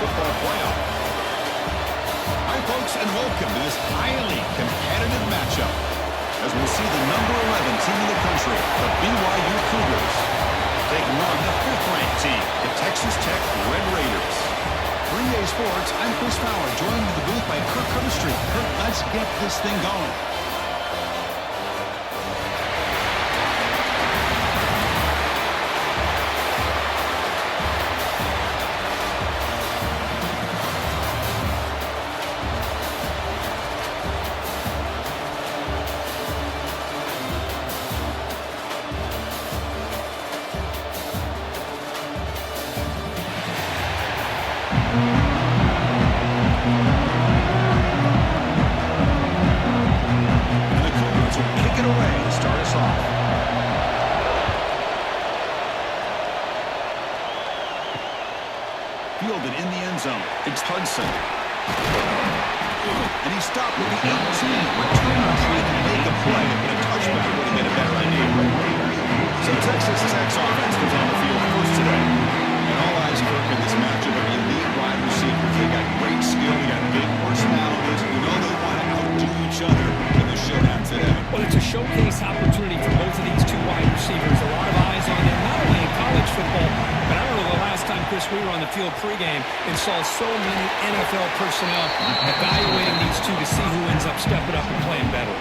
football playoff. Hi, folks, and welcome to this highly competitive matchup as we see the number 11 team in the country, the BYU Cougars, taking on the 5th-ranked team, the Texas Tech Red Raiders. 3A Sports, I'm Chris Fowler, joined in the booth by Kirk Covestry. Kirk, let's get this thing going. Fielded in the end zone. It's Hudson. And he stopped with the 18. Returner trying to make a play, but a touchback would have been a better idea. So Texas Tech's offense was on the field first today. And all eyes, Kirk, in this matchup of elite wide receivers. They got great skill. They got big personalities. We know they want to outdo each other in the showdown today. Well, it's a showcase opportunity for both of these two wide receivers. A lot of eyes on them, not only in college football, but I don't know the last time, Chris, we were on the field pregame and saw so many NFL personnel evaluating these two to see who ends up stepping up and playing better.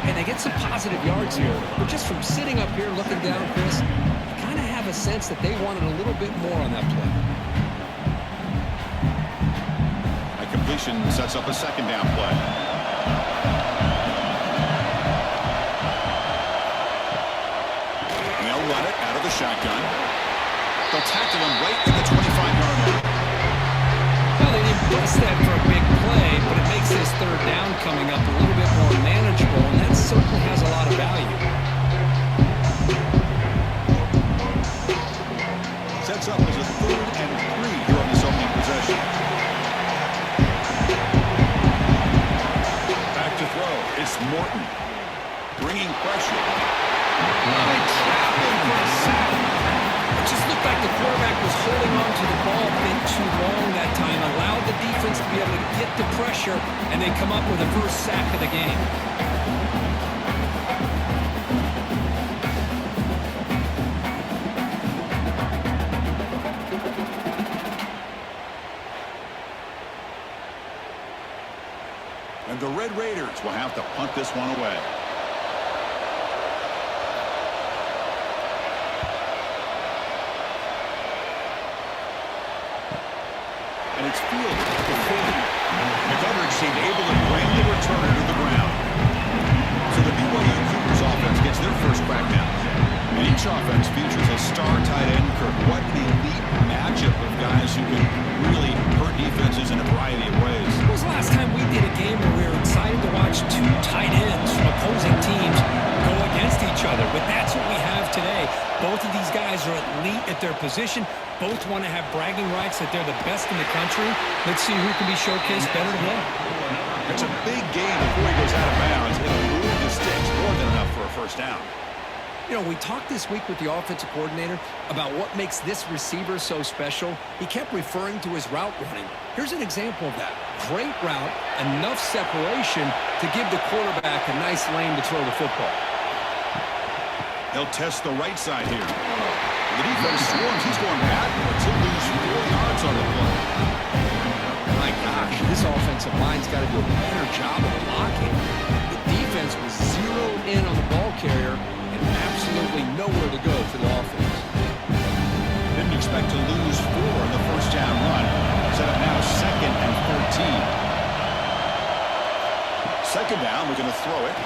And they get some positive yards here, but just from sitting up here looking down, Chris, you kind of have a sense that they wanted a little bit more on that play. A completion sets up a second down play. They'll run it out of the shotgun. They'll tackle him right in the 25-yard line. Well, they didn't bust that for a big play, but it makes this third down coming up a little bit more manageable, and that certainly has a lot of value. Sets up as a 3rd and 3 here on this opening possession. Back to throw. It's Morton. Bringing pressure. They trap him for a sack. It just looked like the quarterback was holding on to the ball a bit too long that time, allowed the defense to be able to get the pressure, and they come up with the first sack of the game. And the Red Raiders will have to punt this one away. And it's fielded at the 40. The coverage seemed able to bring the returner to the ground. So the BYU Cougars offense gets their first crack down. And each offense features a star tight end. Kirk, what an elite matchup of guys who can really hurt defenses in a variety of ways. When was the last time we did a game where we were excited to watch two tight ends from opposing teams go against each other? But that's what we have today. Both of these guys are elite at their position. Both want to have bragging rights that they're the best in the country. Let's see who can be showcased better today. It's a big game before he goes out of bounds. It'll move the sticks more than enough for a first down. You know, we talked this week with the offensive coordinator about what makes this receiver so special. He kept referring to his route running. Here's an example of that. Great route, enough separation to give the quarterback a nice lane to throw the football. They'll test the right side here. The defense swarms. He's going backwards. He'll lose 4 yards on the play. My gosh, this offensive line's got to do a better job of blocking. The defense was zeroed in on the ball carrier and absolutely nowhere to go for the offense. Didn't expect to lose 4 in the first down run. Set up now 2nd and 13. Second down, we're going to throw it.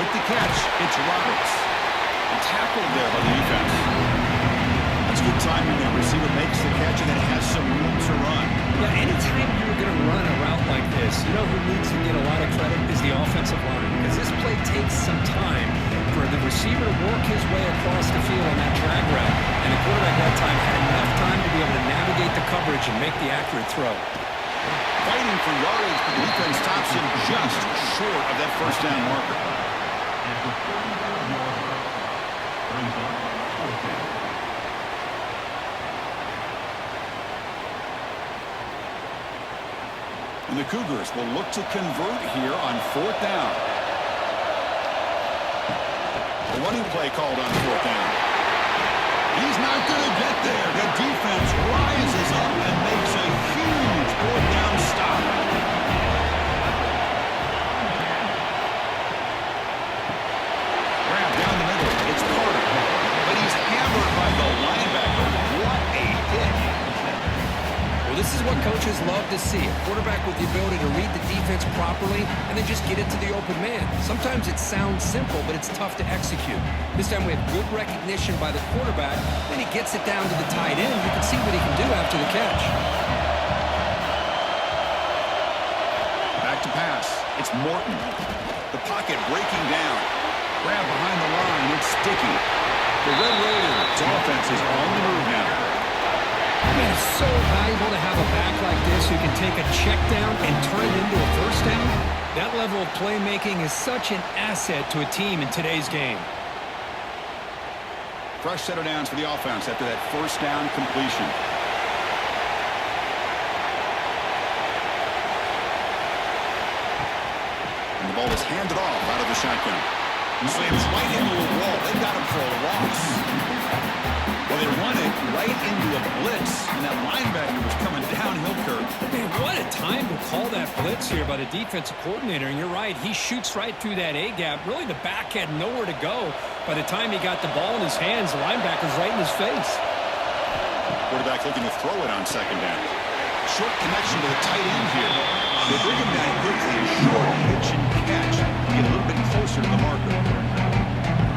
With the catch, it's Roberts. Tackled there by the defense. That's good timing there. Receiver makes the catch and then has some room to run. Yeah, anytime you're going to run a route like this, you know who needs to get a lot of credit is the offensive line, because this play takes some time for the receiver to work his way across the field on that drag route, and the quarterback that time had enough time to be able to navigate the coverage and make the accurate throw. Fighting for yardage, but the defense stops him just short of that first down marker. And the Cougars will look to convert here on 4th down. The running play called on 4th down. He's not going to get there. The defense rises up and makes a huge 4th down stop. Grab down the middle. It's Carter. But he's hammered by the linebacker. What a hit. Well, this is what coaches love to see. A quarterback with the ability to read the defense properly and then just get it to the open man. Sometimes it sounds simple, but it's tough to execute. This time we have good recognition by the quarterback. Then he gets it down to the tight end. You can see what he can do after the catch. Back to pass. It's Morton. The pocket breaking down. Grab behind the line. It's Sticky. The Red Raiders offense is on the move now. Man, it's so valuable to have a back like this who can take a check down and turn it into a first down. That level of playmaking is such an asset to a team in today's game. Fresh set of downs for the offense after that first down completion. And the ball is handed off out of the shotgun. He slams right into a wall. They got him for a loss. Well, they run it right into a blitz, and that linebacker was coming downhill curve. Man, what a time to call that blitz here by the defensive coordinator. And you're right, he shoots right through that A-gap. Really, the back had nowhere to go. By the time he got the ball in his hands, the linebacker's right in his face. Quarterback looking to throw it on 2nd down. Short connection to the tight end here. They bring him down quickly. A short pitch and catch. Get a little bit closer to the marker.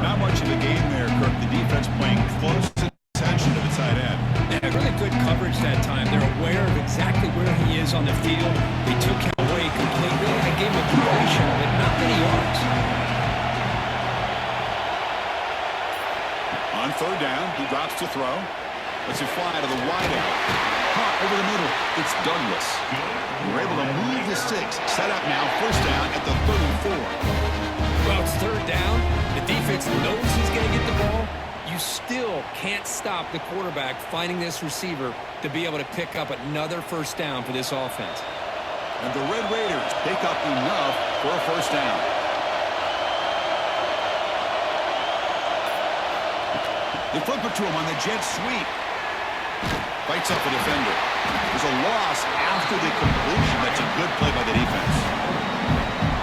Not much of a game there, Kirk. The defense playing close attention to the tight end. Yeah, really good coverage that time. They're aware of exactly where he is on the field. They took him away completely. They gave him a completion, but not many yards. On 3rd down, he drops to throw. Lets it fly to the wideout. Caught over the middle. It's Douglas. We're able to move the sticks. Set up now, 1st down at the 34. Well, it's 3rd down. The defense knows he's going to get the ball. You still can't stop the quarterback finding this receiver to be able to pick up another 1st down for this offense. And the Red Raiders pick up enough for a 1st down. They flip it to him on the jet sweep. Fights up a defender. There's a loss after the completion. That's a good play by the defense.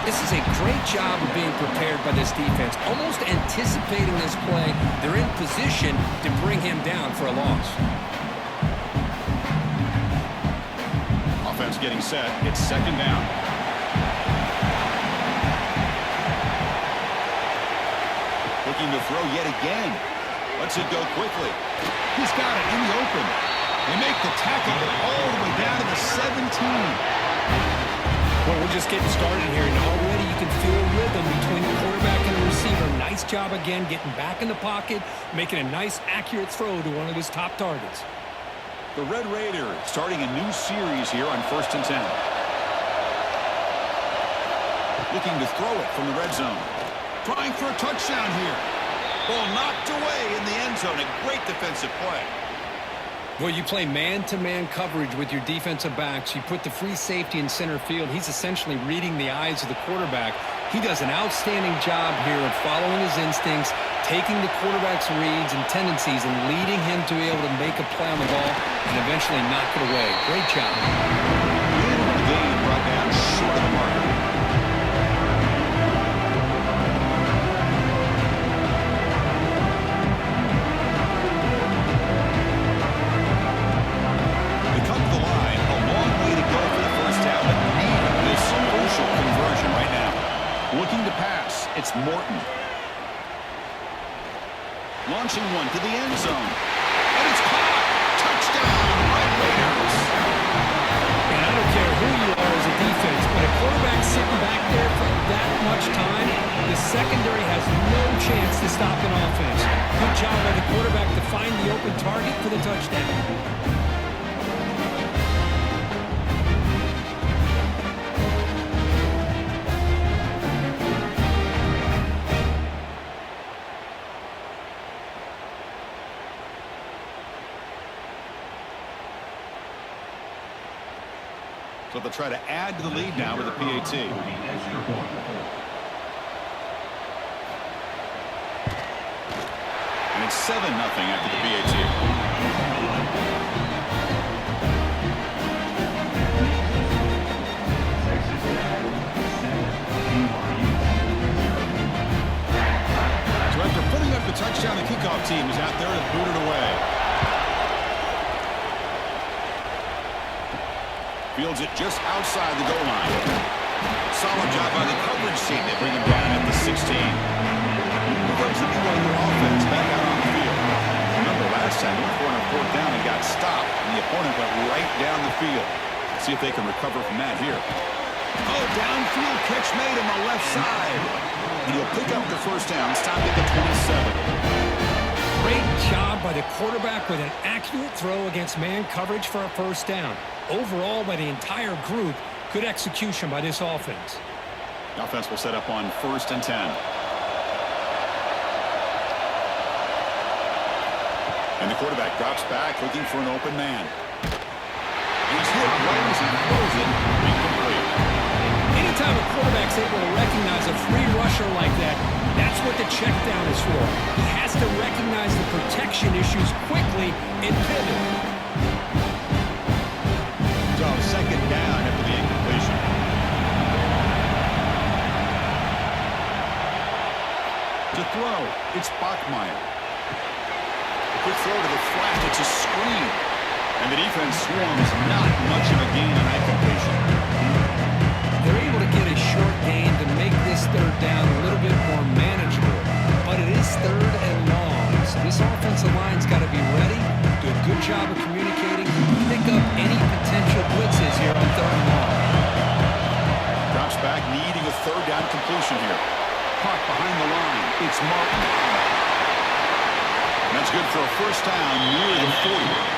This is a great job of being prepared by this defense, almost anticipating this play. They're in position to bring him down for a loss. Offense getting set. It's 2nd down. Looking to throw yet again. Lets it go quickly. He's got it in the open. They make the tackle all the way down to the 17. Well, we're just getting started here, and already you can feel a rhythm between the quarterback and the receiver. Nice job again getting back in the pocket, making a nice, accurate throw to one of his top targets. The Red Raiders starting a new series here on 1st and 10. Looking to throw it from the red zone. Trying for a touchdown here. Ball knocked away in the end zone. A great defensive play. Well, you play man-to-man coverage with your defensive backs. You put the free safety in center field. He's essentially reading the eyes of the quarterback. He does an outstanding job here of following his instincts, taking the quarterback's reads and tendencies and leading him to be able to make a play on the ball and eventually knock it away. Great job. The game brought down short of the marker. Looking to pass, it's Morton. Launching one to the end zone. And it's caught! Touchdown, Red Raiders! And I don't care who you are as a defense, but a quarterback sitting back there for that much time, the secondary has no chance to stop an offense. Good job by the quarterback to find the open target for the touchdown. So they'll try to add to the lead now with a PAT. And it's 7-0 after the PAT. So after putting up the touchdown, the kickoff team is out there to boot it away. Fields it just outside the goal line. Solid job by the coverage team. They bring him down at the 16. Here comes the BYU offense back out on the field. Remember last time, he went for 4th down and got stopped, and the opponent went right down the field. Let's see if they can recover from that here. Oh, downfield catch made on the left side. And he'll pick up the 1st down, stopped at the 27. Great job by the quarterback with an accurate throw against man coverage for a 1st down. Overall, by the entire group, good execution by this offense. The offense will set up on 1st and 10. And the quarterback drops back, looking for an open man. He's hit right as he throws it, incomplete. Anytime a quarterback's able to recognize a free rusher like that, that's what the check down is for. He has to recognize the protection issues quickly and pivot. So 2nd down after the incompletion. To throw, it's Bachmeier. A quick throw to the flat, it's a screen. And the defense swarms, not much of a gain on that completion. They're able to get a short gain to make this 3rd down a little bit more manageable. But it is 3rd and long, so this offensive line's got to be ready, do a good job of communicating, pick up any potential blitzes here on 3rd and long. Drops back, needing a 3rd down completion here. Caught behind the line, it's Martin. And that's good for a 1st down near the 40.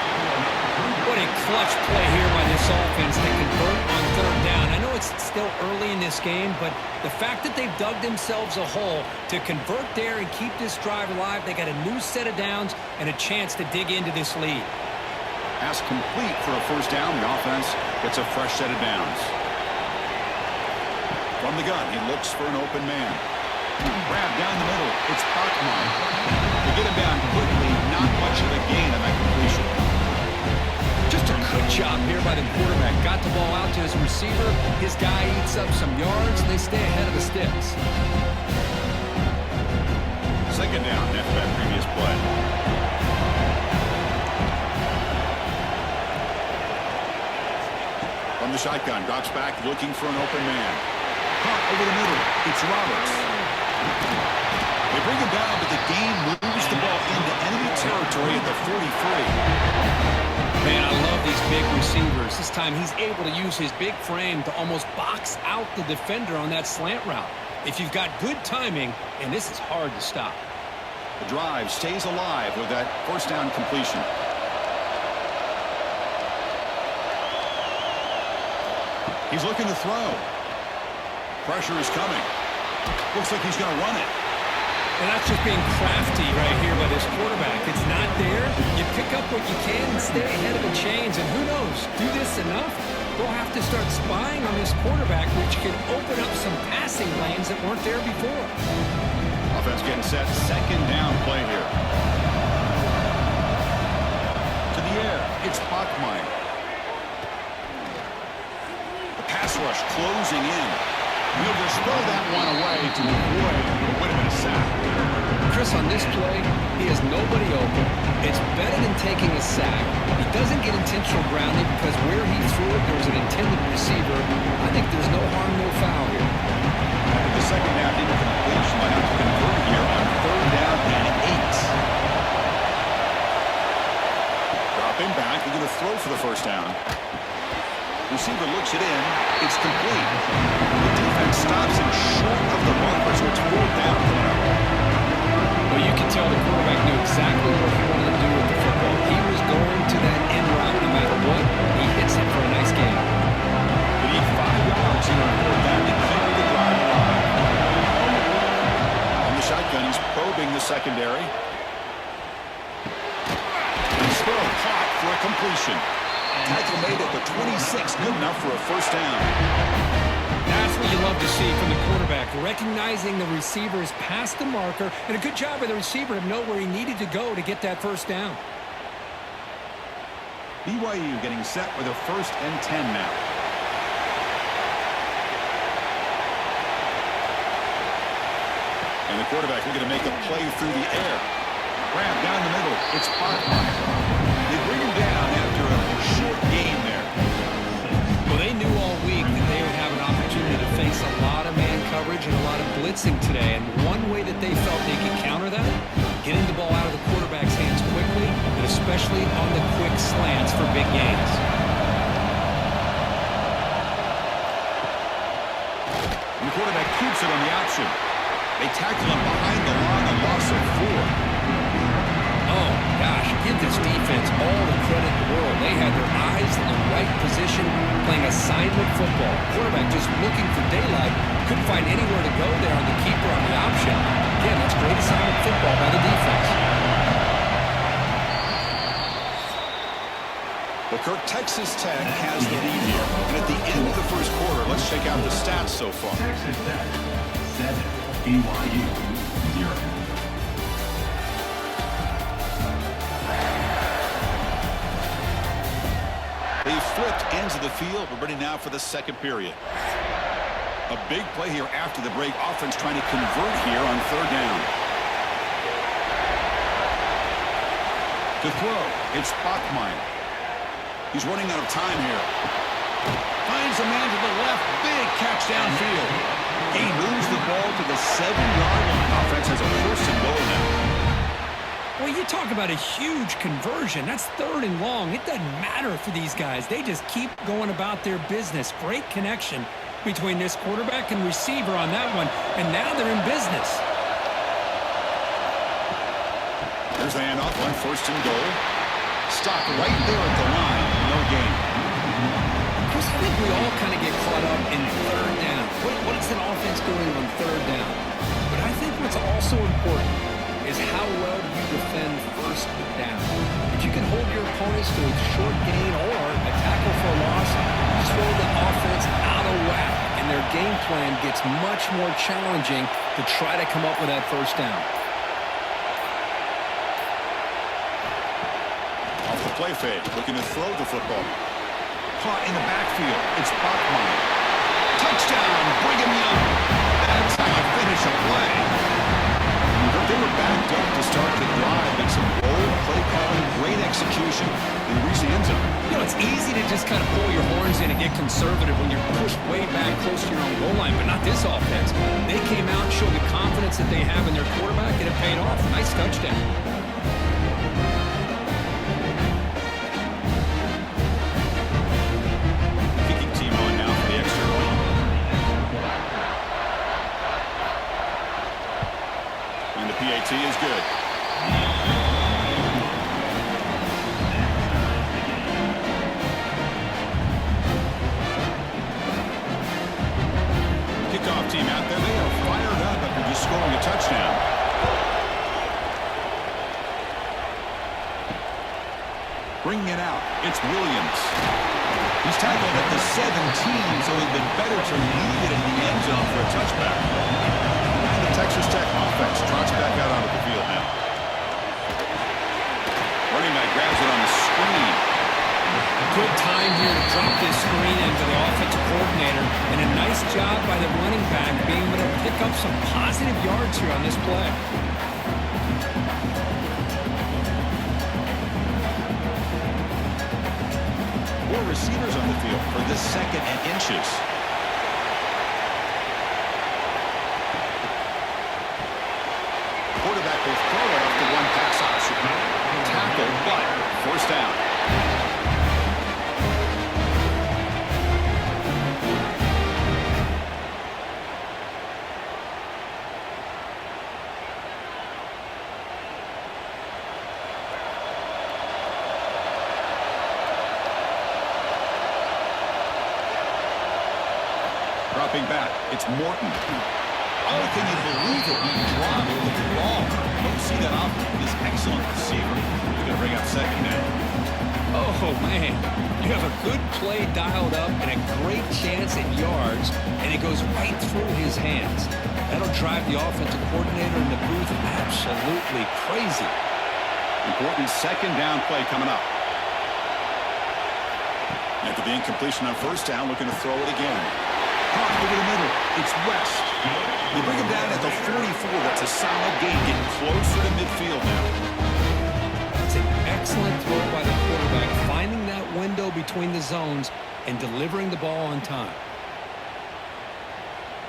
What a clutch play here by this offense to convert on 3rd down. I know it's still early in this game, but the fact that they've dug themselves a hole to convert there and keep this drive alive, they got a new set of downs and a chance to dig into this lead. Pass complete for a 1st down. The offense gets a fresh set of downs. From the gun, he looks for an open man. Grab down the middle. It's Bachmeier. To get him down quickly, not much of a gain on that completion. Just a good job here by the quarterback. Got the ball out to his receiver. His guy eats up some yards, and they stay ahead of the sticks. 2nd down after that previous play. From the shotgun, drops back, looking for an open man. Caught over the middle. It's Roberts. They bring him down, but the game moves the ball into enemy territory at the 43. Man, I love these big receivers. This time he's able to use his big frame to almost box out the defender on that slant route. If you've got good timing, and this is hard to stop. The drive stays alive with that 1st down completion. He's looking to throw. Pressure is coming. Looks like he's going to run it. And that's just being crafty right here by this quarterback. It's not there. You pick up what you can and stay ahead of the chains. And who knows, do this enough, they'll have to start spying on this quarterback, which can open up some passing lanes that weren't there before. Offense getting set. 2nd down play here. To the air. It's Bachmeier. The pass rush closing in. He'll just throw that one away to avoid what would have been a sack. Chris, on this play, he has nobody open. It's better than taking a sack. He doesn't get intentional grounding because where he threw it, there's an intended receiver. I think there's no harm, no foul here. After the 2nd down incompletion, might have to convert here on 3rd down and 8. Dropping back, he's going to throw for the 1st down. Receiver looks it in. It's complete. The defense stops it short of the marker, so it's 4th down coming up. Well, you can tell the quarterback knew exactly what he wanted to do with the football. He was going to that end route no matter what. He hits it for a nice game. They need 5 yards here on 4th down to keep the drive alive. On the shotgun, he's probing the secondary. He's still caught for a completion. Tackle made at the 26, good enough for a first down. That's what you love to see from the quarterback, recognizing the receiver's past the marker, and a good job by the receiver to know where he needed to go to get that first down. BYU getting set with a 1st and 10 now. And the quarterback looking to make a play through the air. Grab down the middle. It's Bachman. They bring him down after a short game there. Well, they knew all week that they would have an opportunity to face a lot of man coverage and a lot of blitzing today. And one way that they felt they could counter that, getting the ball out of the quarterback's hands quickly, and especially on the quick slants for big gains. And the quarterback keeps it on the option. They tackle him behind the line, a loss of 4. Oh, gosh, give this defense all the credit in the world. They had their eyes in the right position, playing assignment football. Quarterback just looking for daylight. Couldn't find anywhere to go there on the keeper on the option. Again, that's great assignment football by the defense. Well, Kirk, Texas Tech has the lead here. And at the end of the first quarter, let's check out the stats so far. Texas Tech, 7. BYU, 0. They flipped ends of the field. We're ready now for the second period. A big play here after the break. Offense trying to convert here on 3rd down. To throw, it's Bachman. He's running out of time here. Finds a man to the left. Big catch downfield. He moves the ball to the 7-yard line. Offense has a 1st and goal now. Well, you talk about a huge conversion. That's 3rd and long. It doesn't matter for these guys. They just keep going about their business. Great connection between this quarterback and receiver on that one, and now they're in business. There's the handoff on 1st and goal. Stop right there at the line. No gain. Chris, I think we all kind of get caught up in 3rd down. What is an offense doing on 3rd down? But I think what's also important is how well do you defend 1st down. If you can hold your opponents to a short gain or a tackle for a loss, you throw the offense out of whack, and their game plan gets much more challenging to try to come up with that 1st down. Off the play fake, looking to throw the football. Caught in the backfield. It's Bachman. Touchdown, Brigham Young. That's how you finish a play. They were backed up to start the drive. Make some bold play calling, great execution, and reach the end zone. You know, it's easy to just kind of pull your horns in and get conservative when you're pushed way back close to your own goal line, but not this offense. They came out and showed the confidence that they have in their quarterback, and it paid off. Nice touchdown. Kicking team on now for the extra point. And the PAT is good. Kickoff team out there. They are fired up after just scoring a touchdown. Bringing it out, it's Williams. He's tackled at the 17, so it would have been better to leave it in the end zone for a touchback. And the Texas Tech offense trots back out onto the field now. Running back grabs it on the screen. Good time here to drop this screen into the offensive coordinator, and a nice job by the running back being able to pick up some positive yards here on this play. Four receivers on the field for this 2nd and inches. Quarterback will throw it off the one pass option. Tackle, but 1st down. Dropping back, it's Morton. Oh, can you believe it? He dropped the ball. Don't see that often. This excellent receiver. He's going to bring up 2nd down. Oh, man. You have a good play dialed up and a great chance at yards, and it goes right through his hands. That'll drive the offensive coordinator in the booth absolutely crazy. Important second down play coming up. After the incompletion on first down, looking to throw it again. Caught over the middle. It's West. They bring him down at the 44. That's a solid gain, getting closer to midfield now. It's an excellent throw by the quarterback, finding that window between the zones and delivering the ball on time.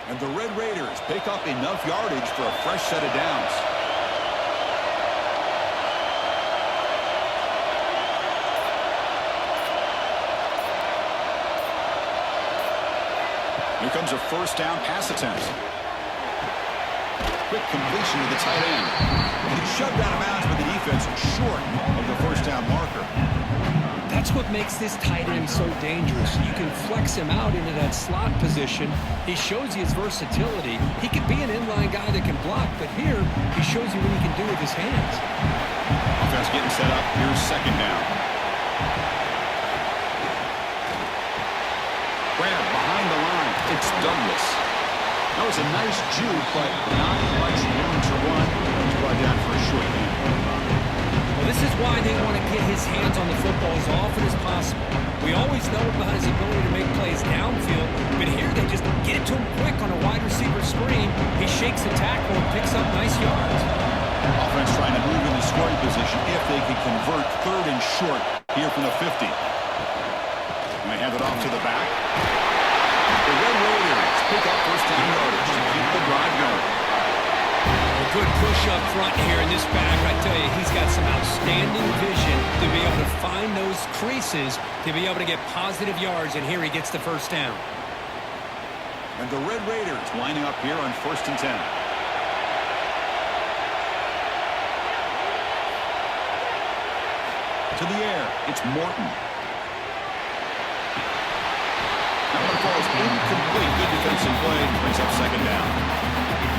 And the Red Raiders pick up enough yardage for a fresh set of downs. Here comes a first down pass attempt. Quick completion to the tight end. And it's shoved out of bounds by the defense short of the first down marker. That's what makes this tight end so dangerous. You can flex him out into that slot position. He shows you his versatility. He could be an inline guy that can block, but here he shows you what he can do with his hands. Offense getting set up. Here's second down. Grab behind the line. It's Douglas. That was a nice juke, but not much room to run. He's brought down for a short gain. Well, this is why they want to get his hands on the football as often as possible. We always know about his ability to make plays downfield, but here they just get it to him quick on a wide receiver screen. He shakes the tackle and picks up nice yards. Offense trying to move in the scoring position if they could convert third and short here from the 50. And they hand it off to the back. The Red Raiders pick up first down yardage to keep the drive going. A good push up front here in this back. I tell you, he's got some outstanding vision to be able to find those creases, to be able to get positive yards, and here he gets the first down. And the Red Raiders lining up here on 1st and 10. To the air, it's Morton. That one falls incomplete. Good defensive play. Brings up second down.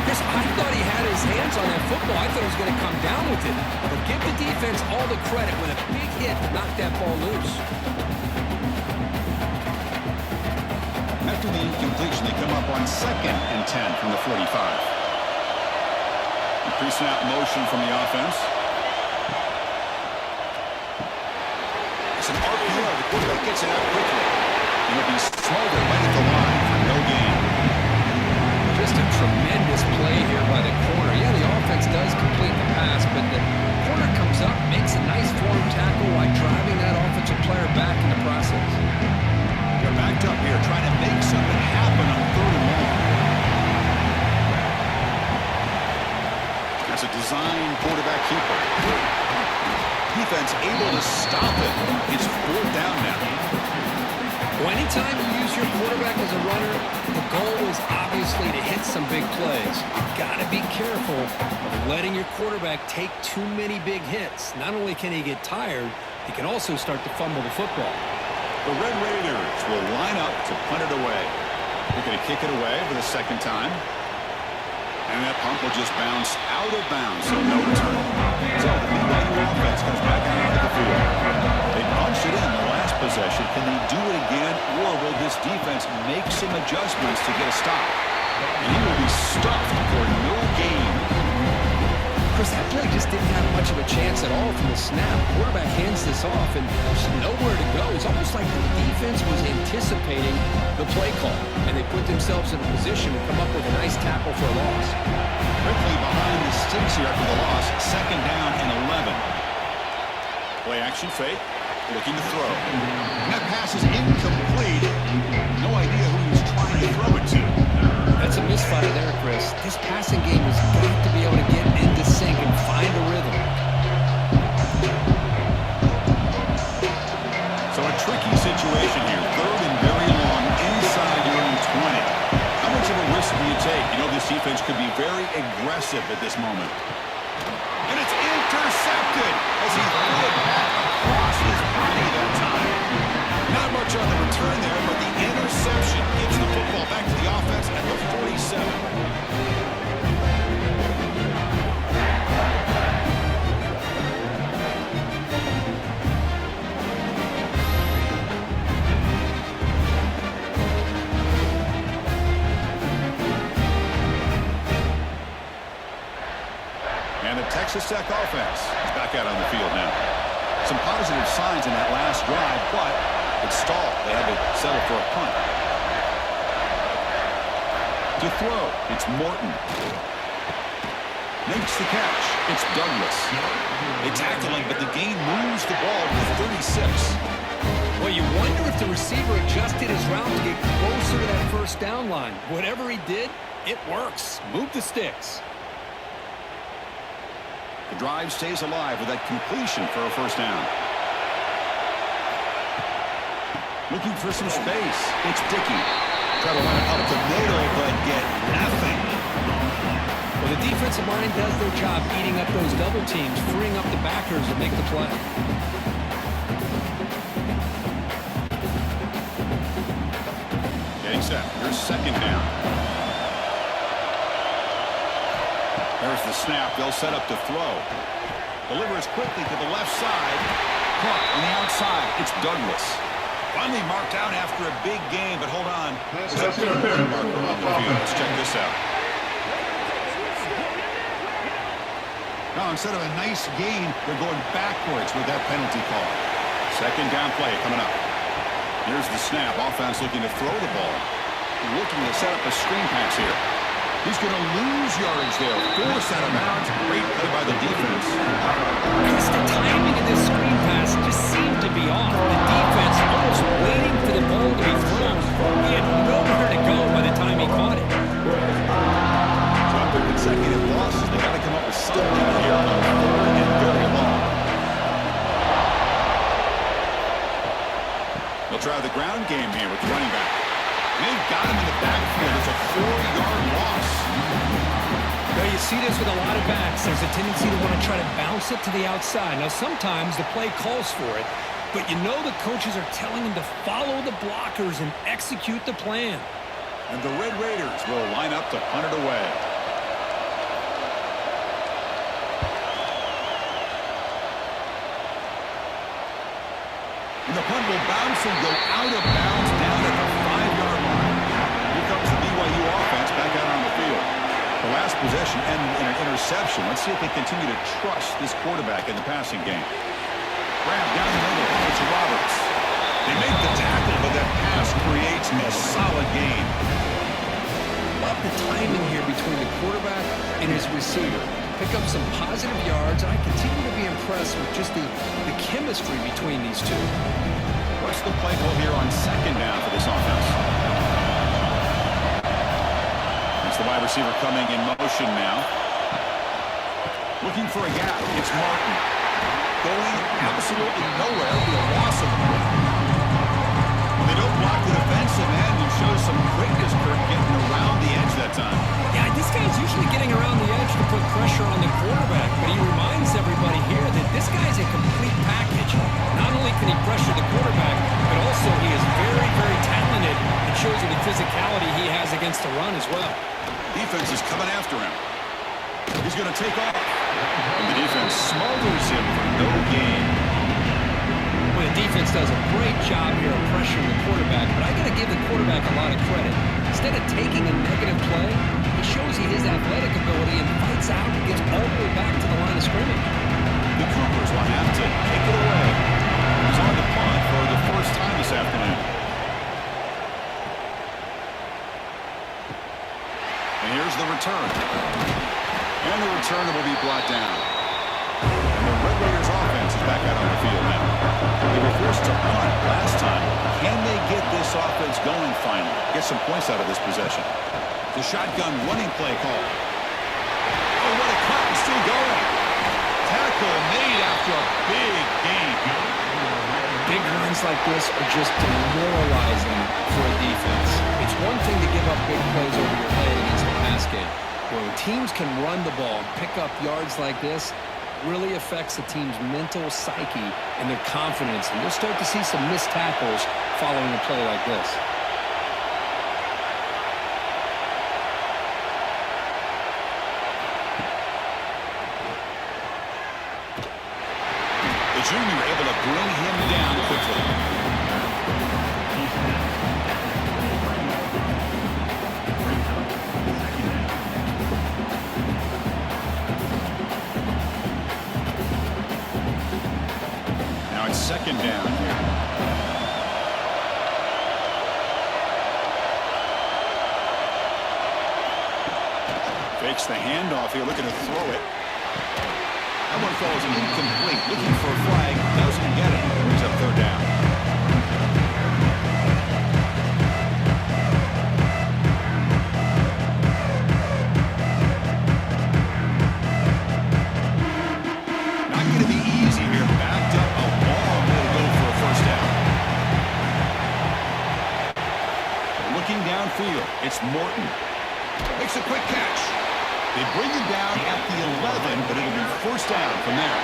Chris, I thought he had his hands on that football. I thought he was going to come down with it. But give the defense all the credit when a big hit knocked that ball loose. After the incompletion, they come up on 2nd and 10 from the 45. Pre-snap motion from the offense. It's an RPO. The quarterback gets it out quickly. And it'll be smothered right at the line for no gain. Just a tremendous play here by the corner. Yeah, the offense does complete the pass, but the corner comes up, makes a nice form tackle while driving that offensive player back in the process. They're backed up here, trying to make something happen on 3rd and long. That's a design quarterback keeper. Defense able to stop it. It's 4th down now. Well, anytime you use your quarterback as a runner, the goal is obviously to hit some big plays. You've got to be careful of letting your quarterback take too many big hits. Not only can he get tired, he can also start to fumble the football. The Red Raiders will line up to punt it away. They're going to kick it away for the second time. And that punt will just bounce out of bounds, so no return. So the BYU offense comes back out of the field. They punched it in the last possession. Can they do it again, or will this defense make some adjustments to get a stop? And he will be stuffed for no gain. Chris, that play just didn't have much of a chance at all from the snap. Quarterback hands this off, and there's nowhere to go. It's almost like the defense was anticipating the play call, and they put themselves in a position to come up with a nice tackle for a loss. Quickly behind the sticks here after the loss. 2nd down and 11. Play action fake. Looking to throw. And that pass is incomplete. No idea who he was trying to throw it to. That's a misfire there, Chris. This passing game has got to be able to get into sync and find a rhythm. So a tricky situation here. 3rd and very long inside your own 20. How much of a risk do you take? You know this defense could be very aggressive at this moment. And it's intercepted as he threw it back across his body that time. Not much on the return there, but the interception gives the football back to the offense at the 47. Texas Tech offense is back out on the field now. Some positive signs in that last drive, but it stalled. They had to settle for a punt. To throw, it's Morton. Makes the catch. It's Douglas. They tackle him, but the gain moves the ball to the 36. Well, you wonder if the receiver adjusted his route to get closer to that first down line. Whatever he did, it works. Move the sticks. The drive stays alive with that completion for a first down. Looking for some space. It's Dickey. Try to run it up the middle, but get nothing. Well, the defensive line does their job eating up those double teams, freeing up the backers to make the play. Getting set. Here's second down. There's the snap. They'll set up to throw. Delivers quickly to the left side. Caught on the outside. It's Douglas. Finally marked out after a big game, but hold on. Let's check this out. Now, instead of a nice gain, they're going backwards with that penalty call. Second down play coming up. Here's the snap. Offense looking to throw the ball. Looking to set up a screen pass here. He's going to lose yardage there. Forced out of bounds. Great play by the defense. Chris, the timing of this screen pass just seemed to be off. The defense almost waiting for the ball to be thrown. He had nowhere to go by the time he caught it. So after consecutive losses, they got to come up with something here on third and very long. They'll try the ground game here with the running back. They've got him in the backfield. It's a 4-yard loss. Now, you see this with a lot of backs. There's a tendency to want to try to bounce it to the outside. Now, sometimes the play calls for it, but you know the coaches are telling them to follow the blockers and execute the plan. And the Red Raiders will line up to punt it away. And the punt will bounce and go out of bounds down at the 5-yard line. Here comes the BYU offense back out on the field. The last possession ended in an interception. Let's see if they continue to trust this quarterback in the passing game. Grab down the middle. It's Roberts. They make the tackle, but that pass creates a solid gain. Love the timing here between the quarterback and his receiver. Pick up some positive yards, and I continue to be impressed with just the chemistry between these two. What's the play call here on second down for this offense? It's the wide receiver coming in motion now. Looking for a gap. It's Martin. Going absolutely nowhere with a loss of play. They don't block the defensive end and show some quickness for getting around the edge that time. Yeah, this guy's usually getting around the edge to put pressure on the quarterback, but he reminds everybody here that this guy's a complete package. Not only can he pressure the quarterback, but also he is very, very talented and shows you the physicality he has against the run as well. Defense is coming after him. He's going to take off. And the defense smothers him for no gain. Well, the defense does a great job here of pressuring the quarterback, but I got to give the quarterback a lot of credit. Instead of taking a negative play, he shows you his athletic ability and fights out and gets all the way back to the line of scrimmage. The Cougars will have to kick it away. He's on the punt for the first time this afternoon. And here's the return. And the return will be brought down. And the Red Raiders offense is back out on the field now. They were forced to punt last time. Can they get this offense going finally? Get some points out of this possession. The shotgun running play call. Oh, what a cut. It's still going. Tackle made after a big gain. Big runs like this are just demoralizing for a defense. It's one thing to give up big plays over your head against the pass game. When teams can run the ball and pick up yards like this, really affects the team's mental psyche and their confidence. And you'll start to see some missed tackles following a play like this. The junior able to bring him down quickly. Fakes the handoff here, looking to throw it. That one falls incomplete. Looking for a flag, doesn't get it. Brings up third down. Not going to be easy here. Backed up a long way to go for a first down. Looking downfield, it's Morton. Makes a quick catch. They bring him down at the 11, but it'll be first down from there.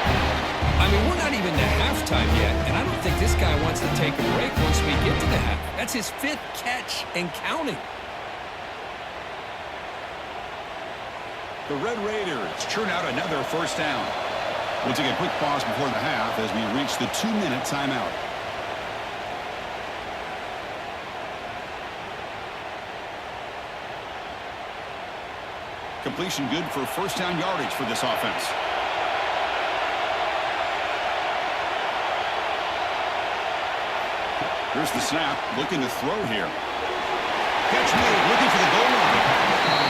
I mean, we're not even to halftime yet, and I don't think this guy wants to take a break once we get to the half. That's his 5th catch and counting. The Red Raiders churn out another first down. We'll take a quick pause before the half as we reach the 2-minute timeout. Completion good for first down yardage for this offense. Here's the snap, looking to throw here. Catch made, looking for the goal line.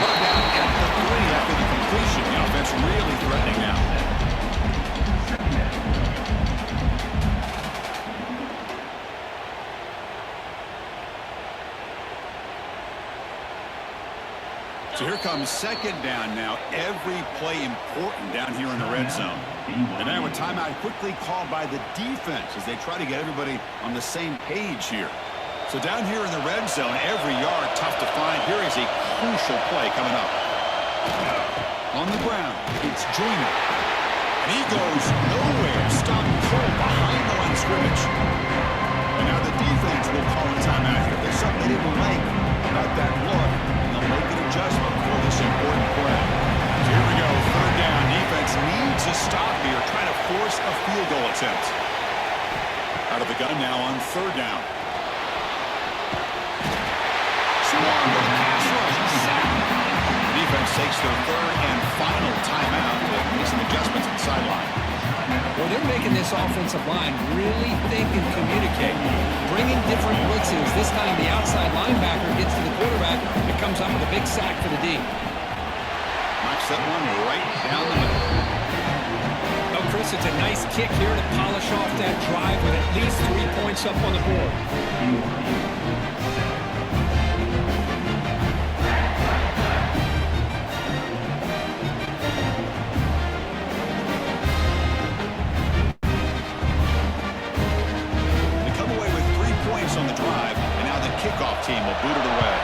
Brought down at the 3 after the completion. The offense really threatening now. So here comes second down now. Every play important down here in the red zone. And now a timeout quickly called by the defense as they try to get everybody on the same page here. So down here in the red zone, every yard tough to find. Here is a crucial play coming up. On the ground, it's Joyner. And he goes nowhere. Stopped cold behind the line of scrimmage. And now the defense will call a timeout here. There's something they didn't like about that look. Make an adjustment for this important play. So here we go, third down. Defense needs a stop here, trying to force a field goal attempt. Out of the gun now on third down. Swan with a pass rush. Defense takes their third and final timeout to make some adjustments on the sideline. Well, they're making this offensive line really think and communicate. Bringing different blitzes. This time the outside linebacker gets to the quarterback and comes up with a big sack for the D. Knocks that one right down the middle. Oh, Chris, it's a nice kick here to polish off that drive with at least 3 points up on the board. On the drive, and now the kickoff team will boot it away.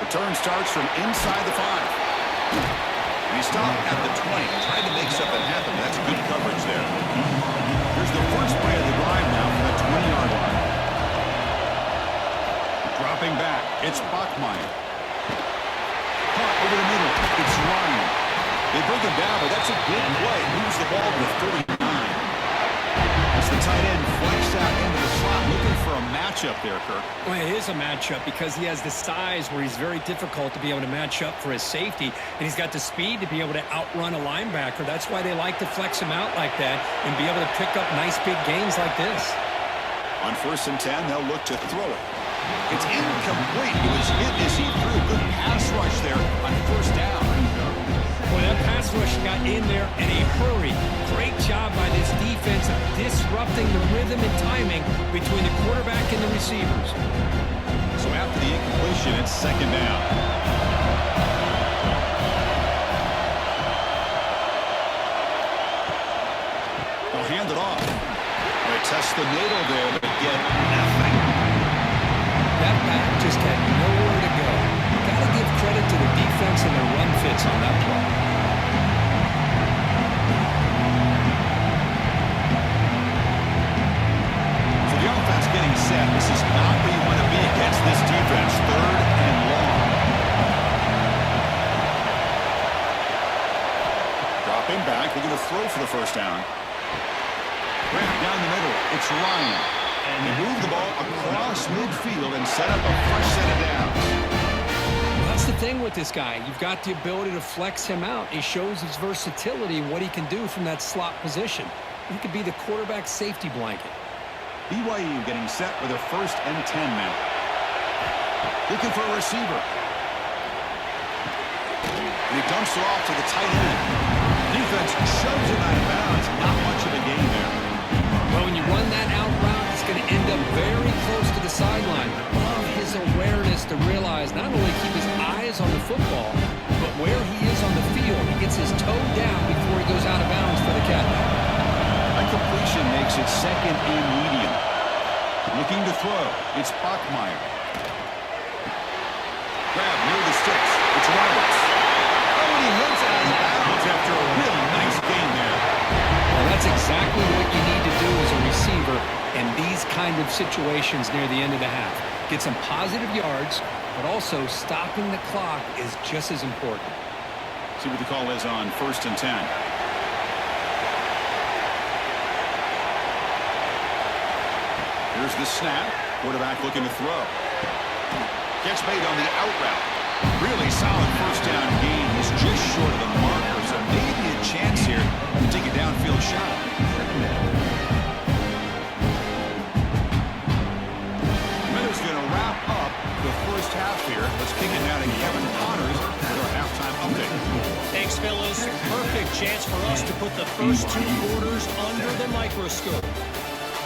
Return starts from inside the 5. And he stopped at the 20, tried to make something happen. That's good coverage there. Here's the first play of the drive now from the 20-yard line. Dropping back, it's Bachmeier. Caught over the middle, it's Ryan. They bring him down, but that's a good play. Moves the ball to the 39. As the tight end flexed out into the slot, looking for a matchup there, Kirk. Well, it is a matchup because he has the size where he's very difficult to be able to match up for his safety, and he's got the speed to be able to outrun a linebacker. That's why they like to flex him out like that and be able to pick up nice big gains like this. On 1st and 10, they'll look to throw it. It's incomplete. It was hit as he threw. Good pass rush there on 1st down. Well, that pass rush got in there in a hurry. Great job by this defense of disrupting the rhythm and timing between the quarterback and the receivers. So after the incompletion, it's second down. They'll hand it off. They test the middle there, but get nothing. That back just had nowhere to go. Got to give credit to the defense and their run fits on that play. Getting set. This is not where you want to be against this defense. 3rd and long. Dropping back. They're going to throw for the first down. Grant down the middle. It's Ryan. And they move the ball across midfield and set up a fresh set of downs. That's the thing with this guy. You've got the ability to flex him out. He shows his versatility, what he can do from that slot position. He could be the quarterback safety blanket. BYU getting set with a 1st and 10 now. Looking for a receiver. And he dumps it off to the tight end. Defense shoves him out of bounds. Not much of a gain there. Well, when you run that out route, it's going to end up very close to the sideline. Love his awareness to realize not only keep his eyes on the football, but where he is on the field. He gets his toe down before he goes out of bounds for the catch. That completion makes it second and medium. Looking to throw. It's Bachmeier. Grab near the sticks. It's Roberts. Oh, and he hits out of bounds after a really nice gain there. Well, that's exactly what you need to do as a receiver in these kind of situations near the end of the half. Get some positive yards, but also stopping the clock is just as important. See what the call is on 1st and 10. Here's the snap. Quarterback looking to throw. Catch made on the out route. Really solid first down gain. He's just short of the marker, so maybe a chance here to take a downfield shot. Miller's going to wrap up the first half here. Let's kick it now to Kevin Connors with our halftime update. Thanks, fellas. Perfect chance for us to put the first 2 quarters under the microscope.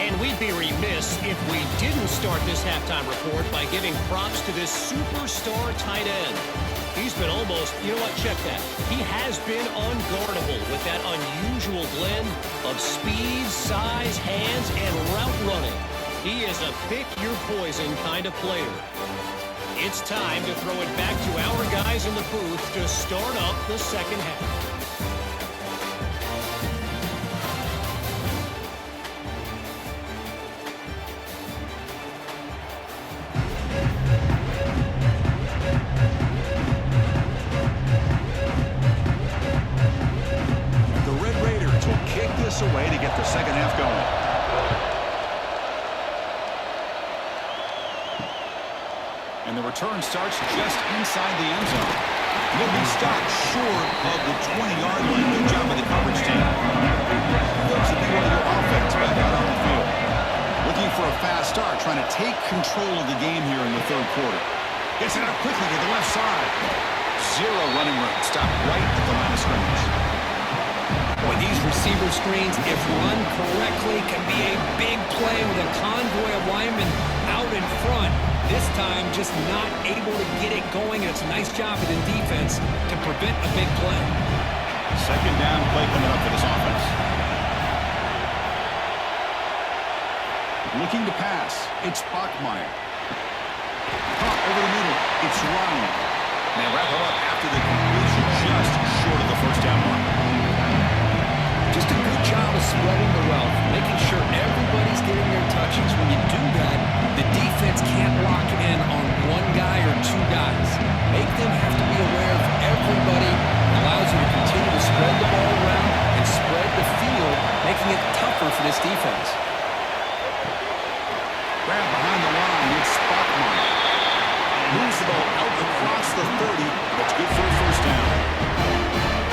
And we'd be remiss if we didn't start this halftime report by giving props to this superstar tight end. He's been almost, you know what, check that. He has been unguardable with that unusual blend of speed, size, hands, and route running. He is a pick-your-poison kind of player. It's time to throw it back to our guys in the booth to start up the second half. Away to get the second half going. And the return starts just inside the end zone. He'll be stopped short of the 20-yard line. Good job by the coverage team. Looks to be one of your offense back out on the field. Looking for a fast start, trying to take control of the game here in the third quarter. Gets it out quickly to the left side. Zero running room. Stopped right at the line of scrimmage. Boy, these receiver screens, if run correctly, can be a big play with a convoy of linemen out in front. This time, just not able to get it going, and it's a nice job of the defense to prevent a big play. Second down play coming up for this offense. Looking to pass. It's Bachmeier. Caught over the middle. It's Ryan. And they wrap it up after the completion, just short of the first down mark. Just a good job of spreading the wealth, making sure everybody's getting their touches. When you do that, the defense can't lock in on one guy or 2 guys. Make them have to be aware of everybody. Allows you to continue to spread the ball around and spread the field, making it tougher for this defense. Grab behind the line, it's Bachmeier. Moves the ball out across the 30. That's good for a first down.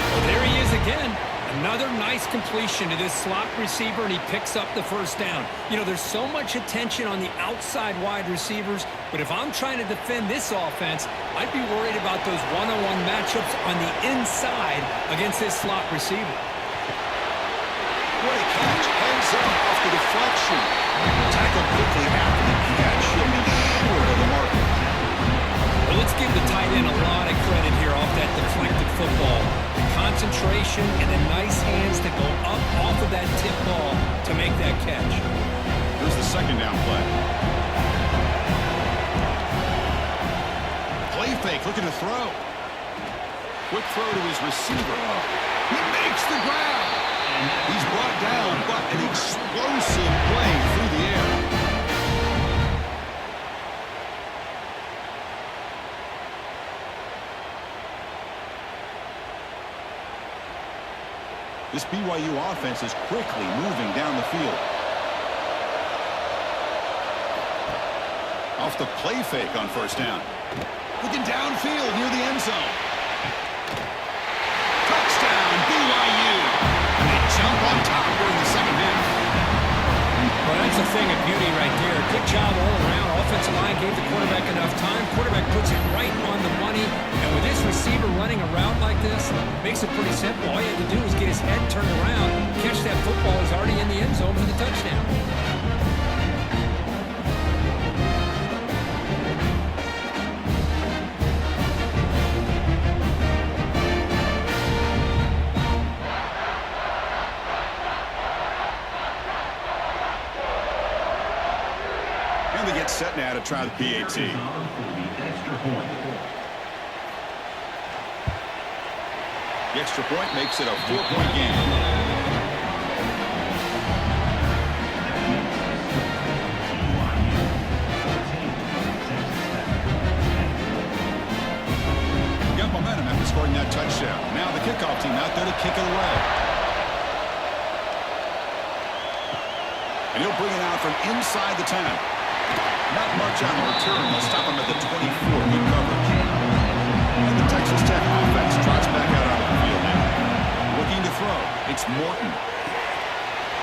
Well, there he is again. Another nice completion to this slot receiver, and he picks up the first down. You know, there's so much attention on the outside wide receivers, but if I'm trying to defend this offense, I'd be worried about those one-on-one matchups on the inside against this slot receiver. What a catch. Hands up off the deflection. Tackled quickly after the catch. He'll be short of the marker. Well, let's give the tight end a lot of credit here off that deflected football. The concentration and the nice hands that go up off of that tip ball to make that catch. Here's the second down play. Play fake, looking to throw. Quick throw to his receiver. He makes the grab. He's brought down, but an explosive play through the air. This BYU offense is quickly moving down the field. Off the play fake on first down. Looking downfield near the end zone. Touchdown, BYU. And they jump on top during the second half. Well, that's a thing of beauty right there. Good job all around. Offensive line gave the quarterback enough time. Makes it pretty simple. All he had to do was get his head turned around, catch that football. He's already in the end zone for the touchdown. And they get set now to try the PAT. The extra point makes it a 4-point game. Got momentum after scoring that touchdown. Now the kickoff team out there to kick it away. And he'll bring it out from inside the 10. Not much on the return. They'll stop him at the 24. Good coverage. And the Texas Tech offense trots back out onto the field now. Looking to throw. It's Morton.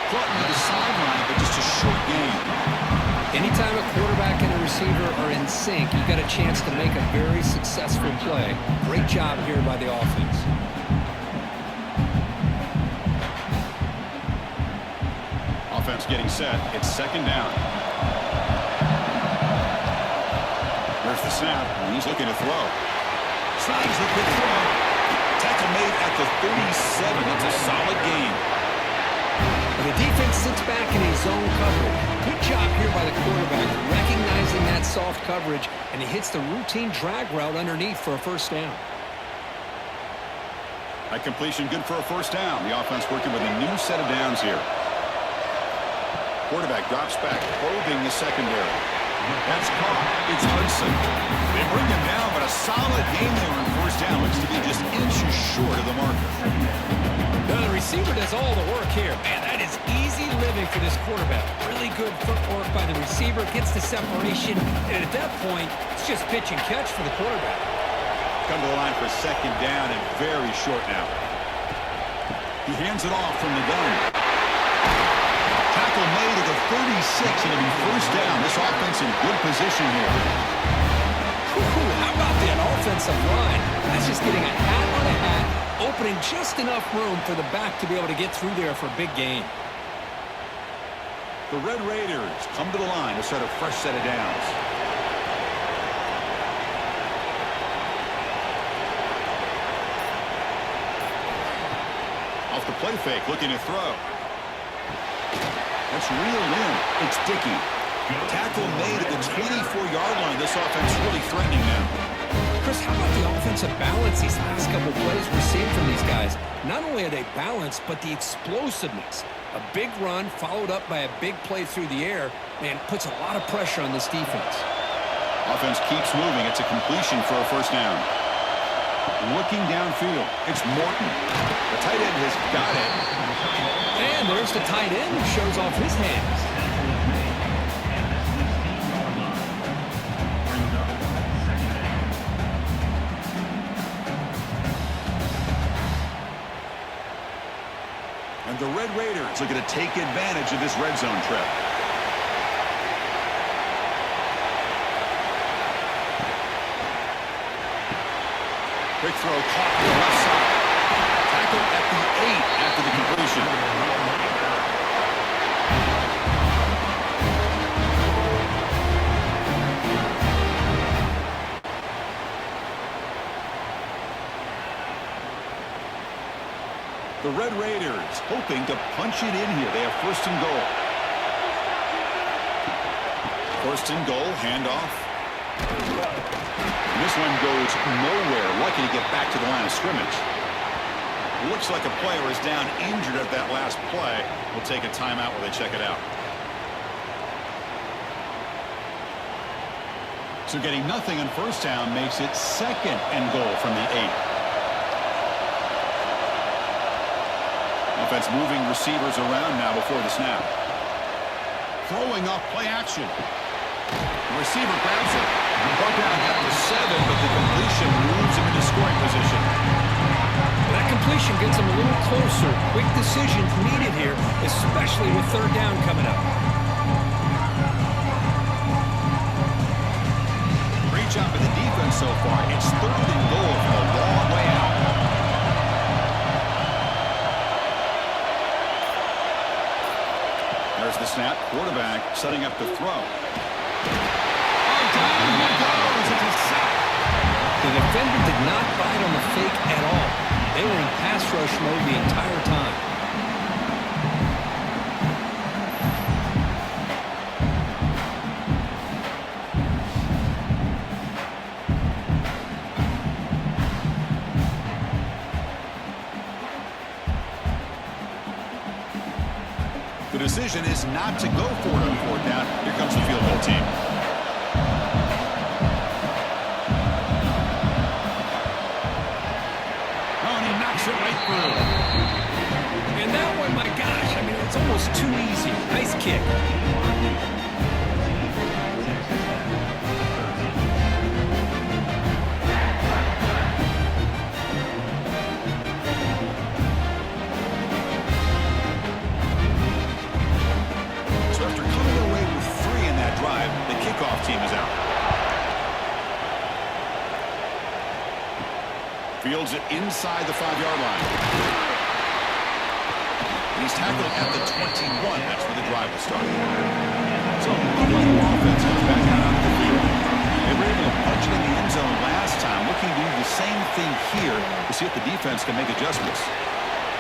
Caught near the sideline, but just a short gain. Anytime a quarterback and a receiver are in sync, you've got a chance to make a very successful play. Great job here by the offense. Offense getting set. It's second down. There's the snap. He's looking to throw. Tries the quick throw. Tackle made at the 37. That's a solid gain. The defense sits back in a zone coverage. Good job here by the quarterback, recognizing that soft coverage, and he hits the routine drag route underneath for a first down. That completion good for a first down. The offense working with a new set of downs here. Quarterback drops back, probing the secondary. That's caught. It's Hudson. They bring him down, but a solid game there on first down. Looks to be just inches short of the marker. Now the receiver does all the work here. Man, that is easy living for this quarterback. Really good footwork by the receiver. Gets the separation. And at that point, it's just pitch and catch for the quarterback. Come to the line for second down and very short now. He hands it off from the gun. Tackle made at the 36, and it'll be first down. This offense in good position here. How about that offensive line? That's just getting a hat on a hat, opening just enough room for the back to be able to get through there for a big gain. The Red Raiders come to the line to start a fresh set of downs. Off the play fake, looking to throw. That's reeled in. It's Dickey. Tackle made at the 24-yard line. This offense really threatening now. Chris, how about the offensive balance these last couple plays we've seen from these guys? Not only are they balanced, but the explosiveness. A big run followed up by a big play through the air, man, puts a lot of pressure on this defense. Offense keeps moving. It's a completion for a first down. Looking downfield, it's Morton. The tight end has got it. And there's the tight end who shows off his hands. And the Red Raiders are going to take advantage of this red zone trip. Quick throw caught to the left side. Tackle at the 8 after the completion. The Red Raiders hoping to punch it in here. They have first and goal. First and goal, handoff. And this one goes nowhere. Lucky to get back to the line of scrimmage. Looks like a player is down injured at that last play. We'll take a timeout while they check it out. So getting nothing on first down makes it second and goal from the 8. Offense moving receivers around now before the snap. Throwing off play action. The receiver grabs it. Brought down at the 7, but the completion moves him into scoring position. That completion gets him a little closer. Quick decisions needed here, especially with third down coming up. Great job by the defense so far. It's third and goal from a long way out. snap. Quarterback setting up to throw. Oh, down he goes. It's a sack. The defender did not bite on the fake at all. They were in pass rush mode the entire time. The decision is not to go for it on fourth down. Here comes the field goal team. Oh, and he knocks it right through. And that one, my gosh, I mean, it's almost too easy. Nice kick. The kickoff team is out. Fields it inside the 5-yard line. He's tackled at the 21. That's where the drive will start. So, BYU offense comes back out onto the field. They were able to punch it in the end zone last time. Looking to do the same thing here to see if the defense can make adjustments.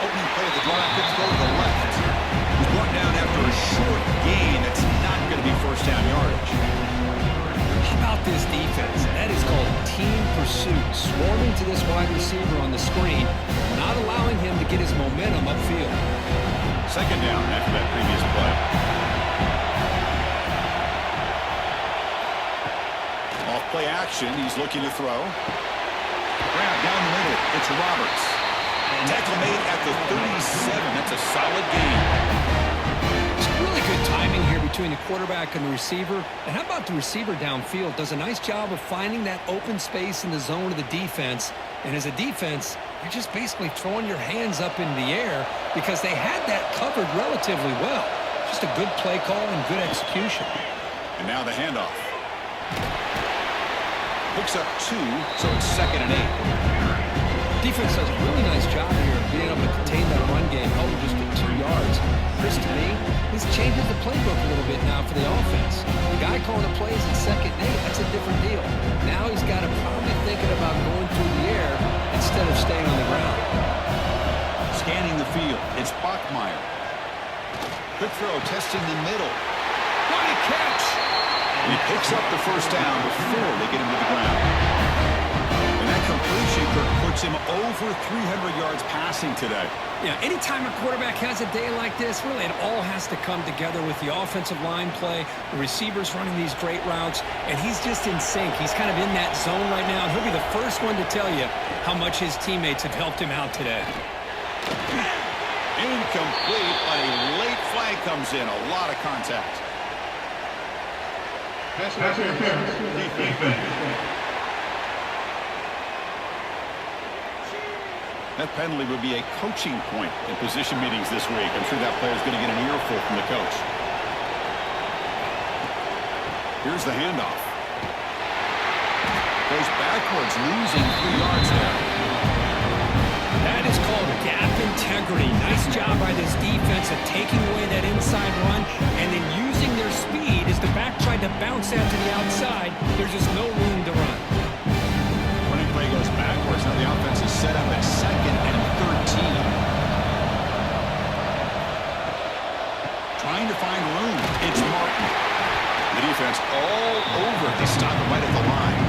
Opening play of the drive, gets go to the left. He's brought down after a short gain. That's not going to be first down yardage. How about this defense? That is called team pursuit. Swarming to this wide receiver on the screen, not allowing him to get his momentum upfield. Second down after that previous play. Off play action. He's looking to throw. Grab down the middle. It's Roberts. Tackle made at the 37. That's a solid gain. It's really good timing here between the quarterback and the receiver. And how about the receiver downfield? Does a nice job of finding that open space in the zone of the defense. And as a defense, you're just basically throwing your hands up in the air because they had that covered relatively well. Just a good play call and good execution. And now the handoff. Picks up 2, so it's 2nd and 8. Defense does a really nice job here of being able to contain that run game, held just at 2 yards. Chris, to me, this changes the playbook a little bit now for the offense. The guy calling the plays at 2nd and 8, that's a different deal. Now he's got to probably thinking about going through the air instead of staying on the ground. Scanning the field, it's Bachmeier. Good throw, testing the middle. What a catch! And he picks up the first down before they get him to the ground. That completion puts him over 300 yards passing today. Yeah, anytime a quarterback has a day like this, really it all has to come together with the offensive line play, the receivers running these great routes, and he's just in sync. He's kind of in that zone right now. He'll be the first one to tell you how much his teammates have helped him out today. Incomplete, but a late flag comes in. A lot of contact. That penalty would be a coaching point in position meetings this week. I'm sure that player's going to get an earful from the coach. Here's the handoff. Goes backwards, losing 3 yards there. That is called gap integrity. Nice job by this defense of taking away that inside run and then using their speed as the back tried to bounce out to the outside. There's just no room to run. Running play goes backwards. Now the offense is set up at 2nd and 13. Trying to find room. It's Martin. The defense all over. They stop it right at the line.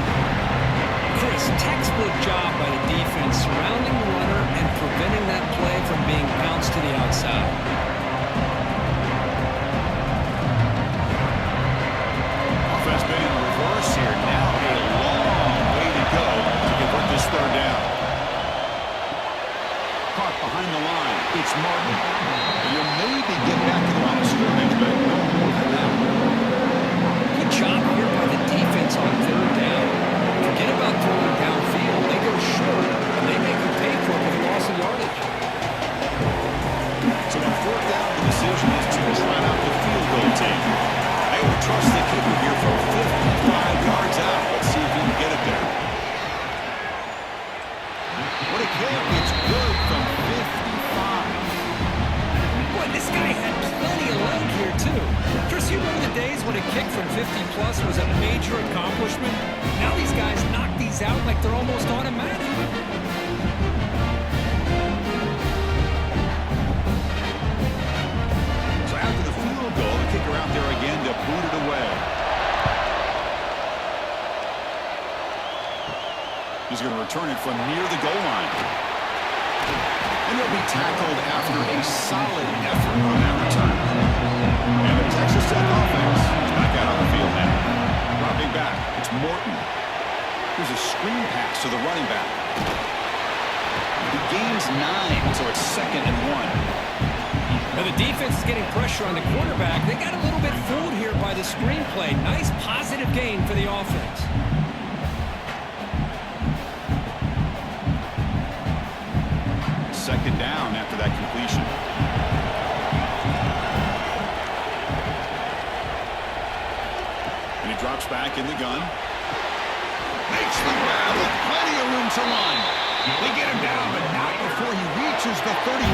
Chris, textbook job by the defense surrounding the runner and preventing that play from being bounced to the outside. Offense been in reverse here. Now a long way to go to convert this 3rd down. Caught behind the line. It's Martin. You maybe get back to the line of scrimmage, but no more than that. Good job here by the defense on 3rd down. Forget about throwing downfield. They go short, and they make you pay for it with loss of yardage. So on 4th down, the decision plays out like they're almost automatic. So after the field goal, the kicker out there again to boot it away. He's going to return it from near the goal line. And he'll be tackled after a solid effort on that return. And the Texas Tech offense is back out on the field now. Dropping back, it's Morton. Here's a screen pass to the running back. He gains 9, so it's 2nd and 1. Now the defense is getting pressure on the quarterback. They got a little bit fooled here by the screenplay. Nice positive gain for the offense. Second down after that completion. And he drops back in the gun. Makes the grab with plenty of room to run. They get him down, but not before he reaches the 39.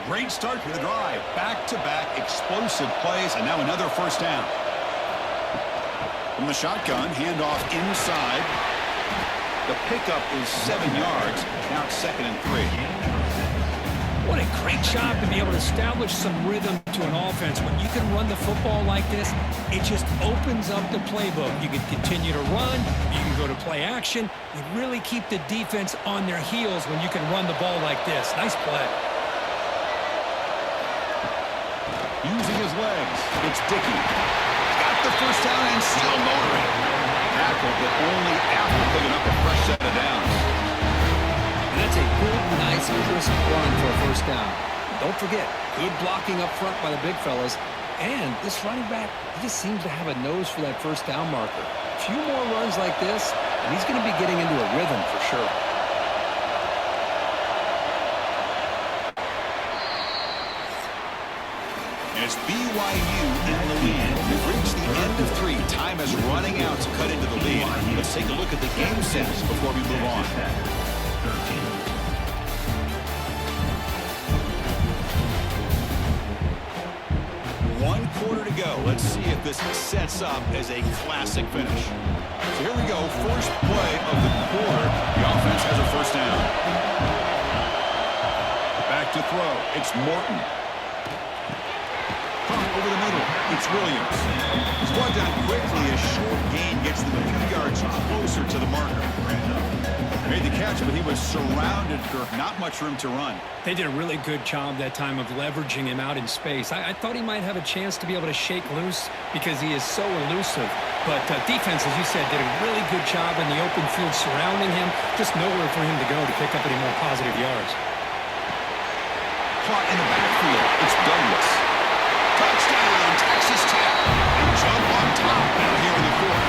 Great start to the drive. Back-to-back explosive plays, and now another first down. From the shotgun, handoff inside. The pickup is 7 yards. Now it's 2nd and 3. What a great job to be able to establish some rhythm to an offense. When you can run the football like this, it just opens up the playbook. You can continue to run. You can go to play action. You really keep the defense on their heels when you can run the ball like this. Nice play. Using his legs, it's Dickey. Got the first down and still motoring. Tackle, but only after picking up a fresh set of downs. And that's a good, nice, crisp run for a first down. Don't forget, good blocking up front by the big fellas. And this running back, he just seems to have a nose for that first down marker. A few more runs like this, and he's going to be getting into a rhythm for sure. It's BYU in the lead. We've reached the end of 3. Time is running out to cut into the lead. Let's take a look at the game sets before we move on. 1 quarter to go. Let's see if this sets up as a classic finish. So here we go. First play of the quarter. The offense has a first down. Back to throw. It's Morton. Over the middle, it's Williams. He's brought down quickly. A short gain gets them a few yards closer to the marker. Made the catch, but he was surrounded for not much room to run. They did a really good job that time of leveraging him out in space. I thought he might have a chance to be able to shake loose because he is so elusive. But defense, as you said, did a really good job in the open field surrounding him. Just nowhere for him to go to pick up any more positive yards. Caught in the backfield, it's Douglas. Touchdown, Texas Tech. And jump on top now here in the 4th.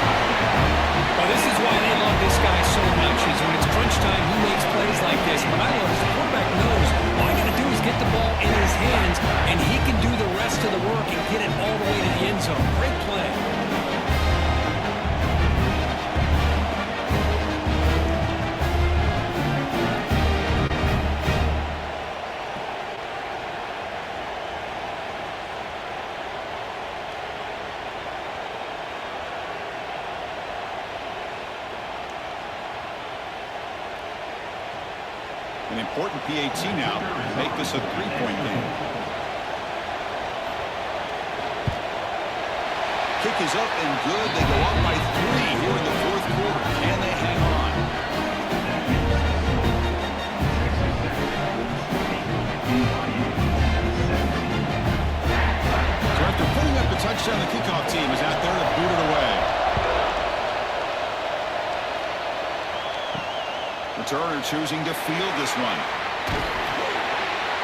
Well, this is why they love this guy so much, is when it's crunch time, he makes plays like this. What I love is the quarterback knows all I got to do is get the ball in his hands, and he can do the rest of the work and get it all the way to the end zone. Great play. An important PAT now to make this a 3-point game. Kick is up and good. They go up by 3 here in the 4th quarter. Can they hang on? So after putting up the touchdown, the kickoff team is out there to boot it away. Returner choosing to field this one.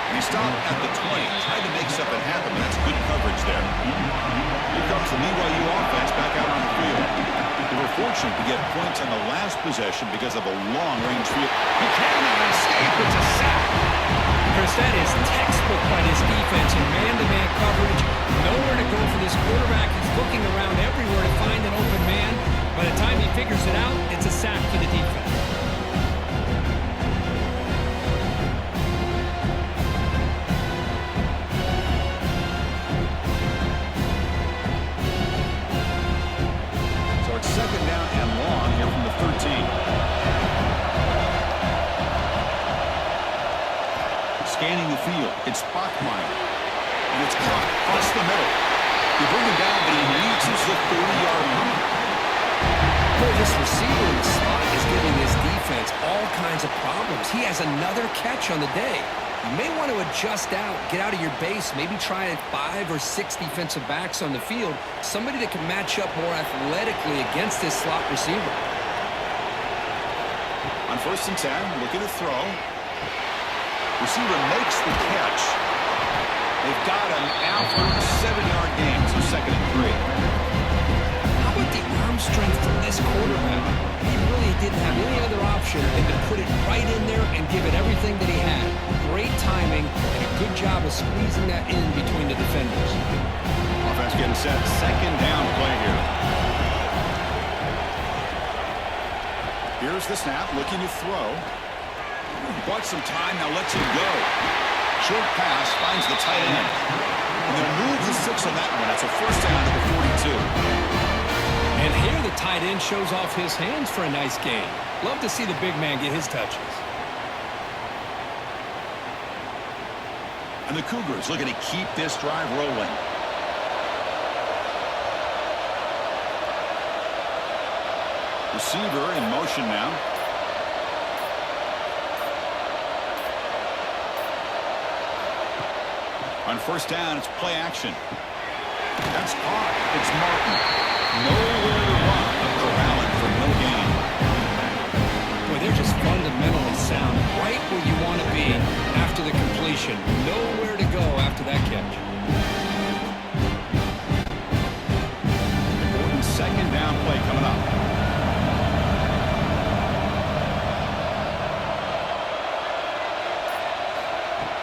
And he stopped at the 20. Tried to make something happen, but that's good coverage there. Here comes the BYU offense back out on the field. They were fortunate to get points on the last possession because of a long-range field. He cannot escape. It's a sack. Chris, that is textbook by this defense in man-to-man coverage. Nowhere to go for this quarterback. He's looking around everywhere to find an open man. By the time he figures it out, it's a sack for the defense. scanning the field. It's Bachmeyer. And it's caught across the middle. You bring him down, but he reaches the 30-yard line. Boy, this receiver in the slot is giving this defense all kinds of problems. He has another catch on the day. You may want to adjust out, get out of your base, maybe try 5 or 6 defensive backs on the field, somebody that can match up more athletically against this slot receiver. On 1st and 10, looking to throw. Receiver makes the catch. They've got him after a 7-yard gain, so 2nd and 3. How about the arm strength from this quarterback? He really didn't have any other option than to put it right in there and give it everything that he had. Great timing and a good job of squeezing that in between the defenders. Offense getting set. 2nd down play here. Here's the snap, looking to throw. Bought some time, now lets him go. Short pass, finds the tight end. And they'll move the 6 on that one. That's a 1st down to the 42. And here the tight end shows off his hands for a nice gain. Love to see the big man get his touches. And the Cougars looking to keep this drive rolling. Receiver in motion now. On 1st down, it's play action. That's caught. It's Martin. Nowhere to run. Corralling for no gain. Boy, they're just fundamentally sound. Right where you want to be after the completion. Nowhere to go after that catch. Important 2nd down play coming up.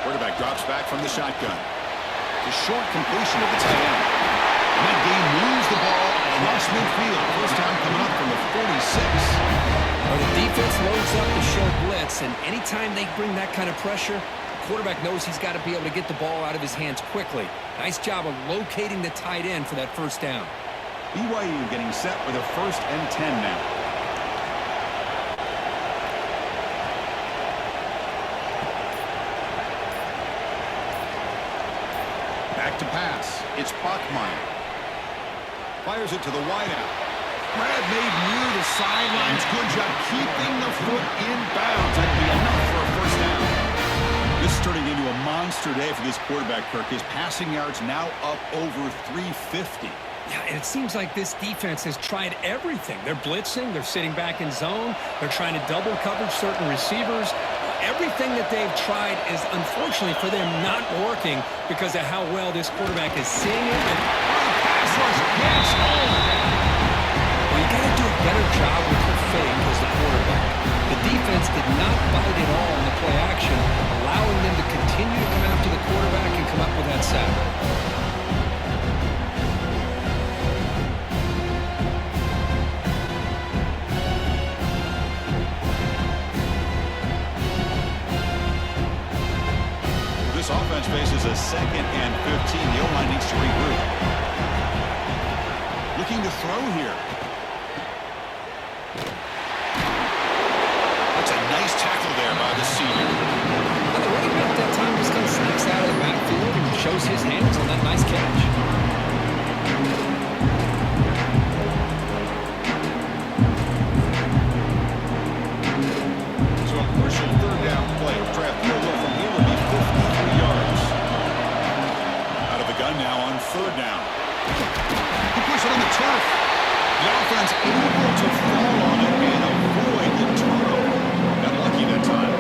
Quarterback drops back from the shotgun. The short completion of the tight end. And that game moves the ball across midfield. 1st down coming up from the 46. Well, the defense loads up to show blitz, and anytime they bring that kind of pressure, the quarterback knows he's got to be able to get the ball out of his hands quickly. Nice job of locating the tight end for that 1st down. BYU getting set with a 1st and 10 now. Back to pass. It's Bachmeyer. Fires it to the wideout. Brad made near the sidelines. Good job keeping the foot in bounds. That'll be enough for a 1st down. This is turning into a monster day for this quarterback, Kirk. His passing yards now up over 350. Yeah, and it seems like this defense has tried everything. They're blitzing. They're sitting back in zone. They're trying to double cover certain receivers. Everything that they've tried is, unfortunately for them, not working because of how well this quarterback is seeing it. And pass rush gets over that. Well, you got to do a better job with your fake as the quarterback. The defense did not bite at all in the play action, allowing them to continue to come after the quarterback and come up with that sack. This offense faces a 2nd and 15. The O-line needs to regroup. Looking to throw here. That's a nice tackle there by the senior. Well, the running back that time just kind of sneaks out of the backfield and shows his hands on that nice catch. So a crucial 3rd down play. Draft field goal from here would be 53 yards. Out of the gun now on 3rd down. He puts it on the turf. The offense able to fall on it and avoid the turnover. Got lucky that time.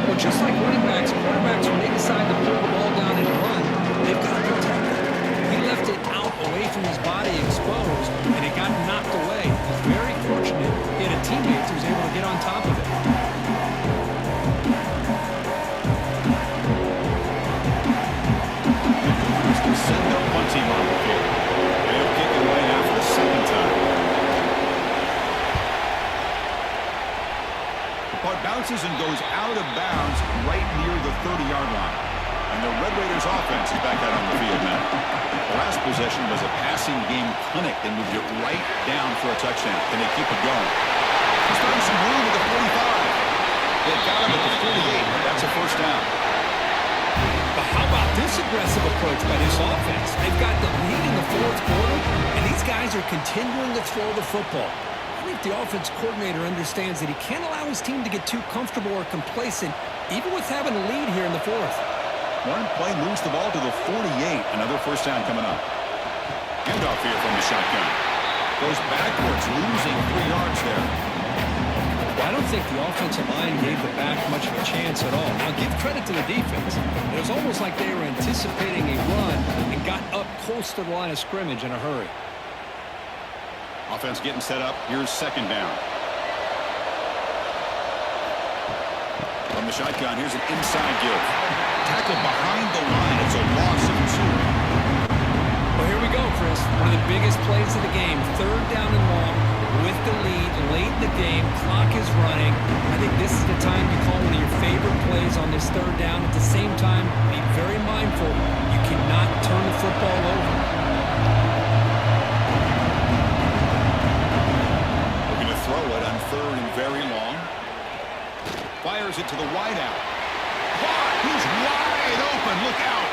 Well, just like running backs, quarterbacks, when they decide to pull the ball down and run, they've got to protect it. He left it out away from his body exposed, and it got knocked away. Very fortunate he had a teammate who was able to get on top of it. Send the punting on the field. They'll kick it away now for the 2nd time. The punt bounces and goes out of bounds right near the 30-yard line. And the Red Raiders offense is back out on the field now. The last possession was a passing game clinic. They moved it right down for a touchdown. Can they keep it going? He's finding some room at the 45. They've got him at the 48. That's a 1st down. aggressive approach by this offense. They've got the lead in the fourth quarter, and these guys are continuing to throw the football. I think the offense coordinator understands that he can't allow his team to get too comfortable or complacent, even with having a lead here in the fourth. One play moves the ball to the 48. Another first down coming up. Handoff here from the shotgun. Goes backwards, losing 3 yards there. I don't think the offensive line gave the back much of a chance at all. Now, give credit to the defense. It was almost like they were anticipating a run and got up close to the line of scrimmage in a hurry. Offense getting set up. Here's second down. From the shotgun, here's an inside give. Tackle behind the line. It's a loss of 2. Well, here we go, Chris. One of the biggest plays of the game. Third down and long with the lead late in the game. Clock is running. I think this is the time to call one of your favorite plays on this third down. At the same time, be very mindful. You cannot turn the football over. Looking to throw it on third and very long. Fires it to the wideout. Caught! He's wide open. Look out.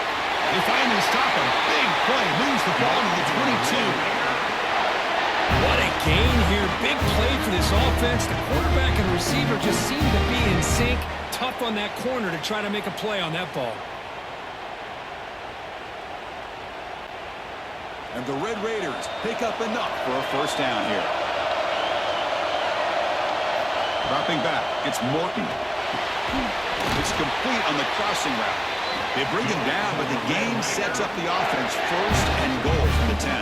They finally stop him. Big play. Moves the ball to the 22. What a gain here. Big play for this offense. The quarterback and receiver just seem to be in sync. Tough on that corner to try to make a play on that ball. And the Red Raiders pick up enough for a first down here. Dropping back. It's Morton. It's complete on the crossing route. They bring him down, but the game sets up the offense first and goal from the 10.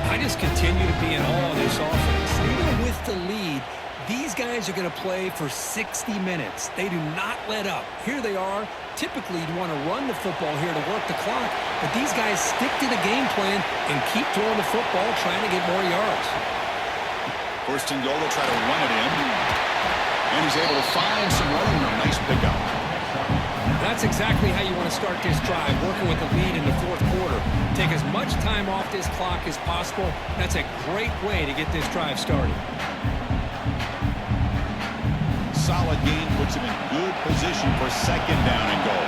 I just continue to be in awe of this offense. Even with the lead, these guys are going to play for 60 minutes. They do not let up. Here they are. Typically, you want to run the football here to work the clock, but these guys stick to the game plan and keep throwing the football, trying to get more yards. First and goal, they'll try to run it in. And he's able to find some running room. Nice pickup. That's exactly how you want to start this drive, working with the lead in the fourth quarter. Take as much time off this clock as possible. That's a great way to get this drive started. Solid gain puts him in good position for second down and goal.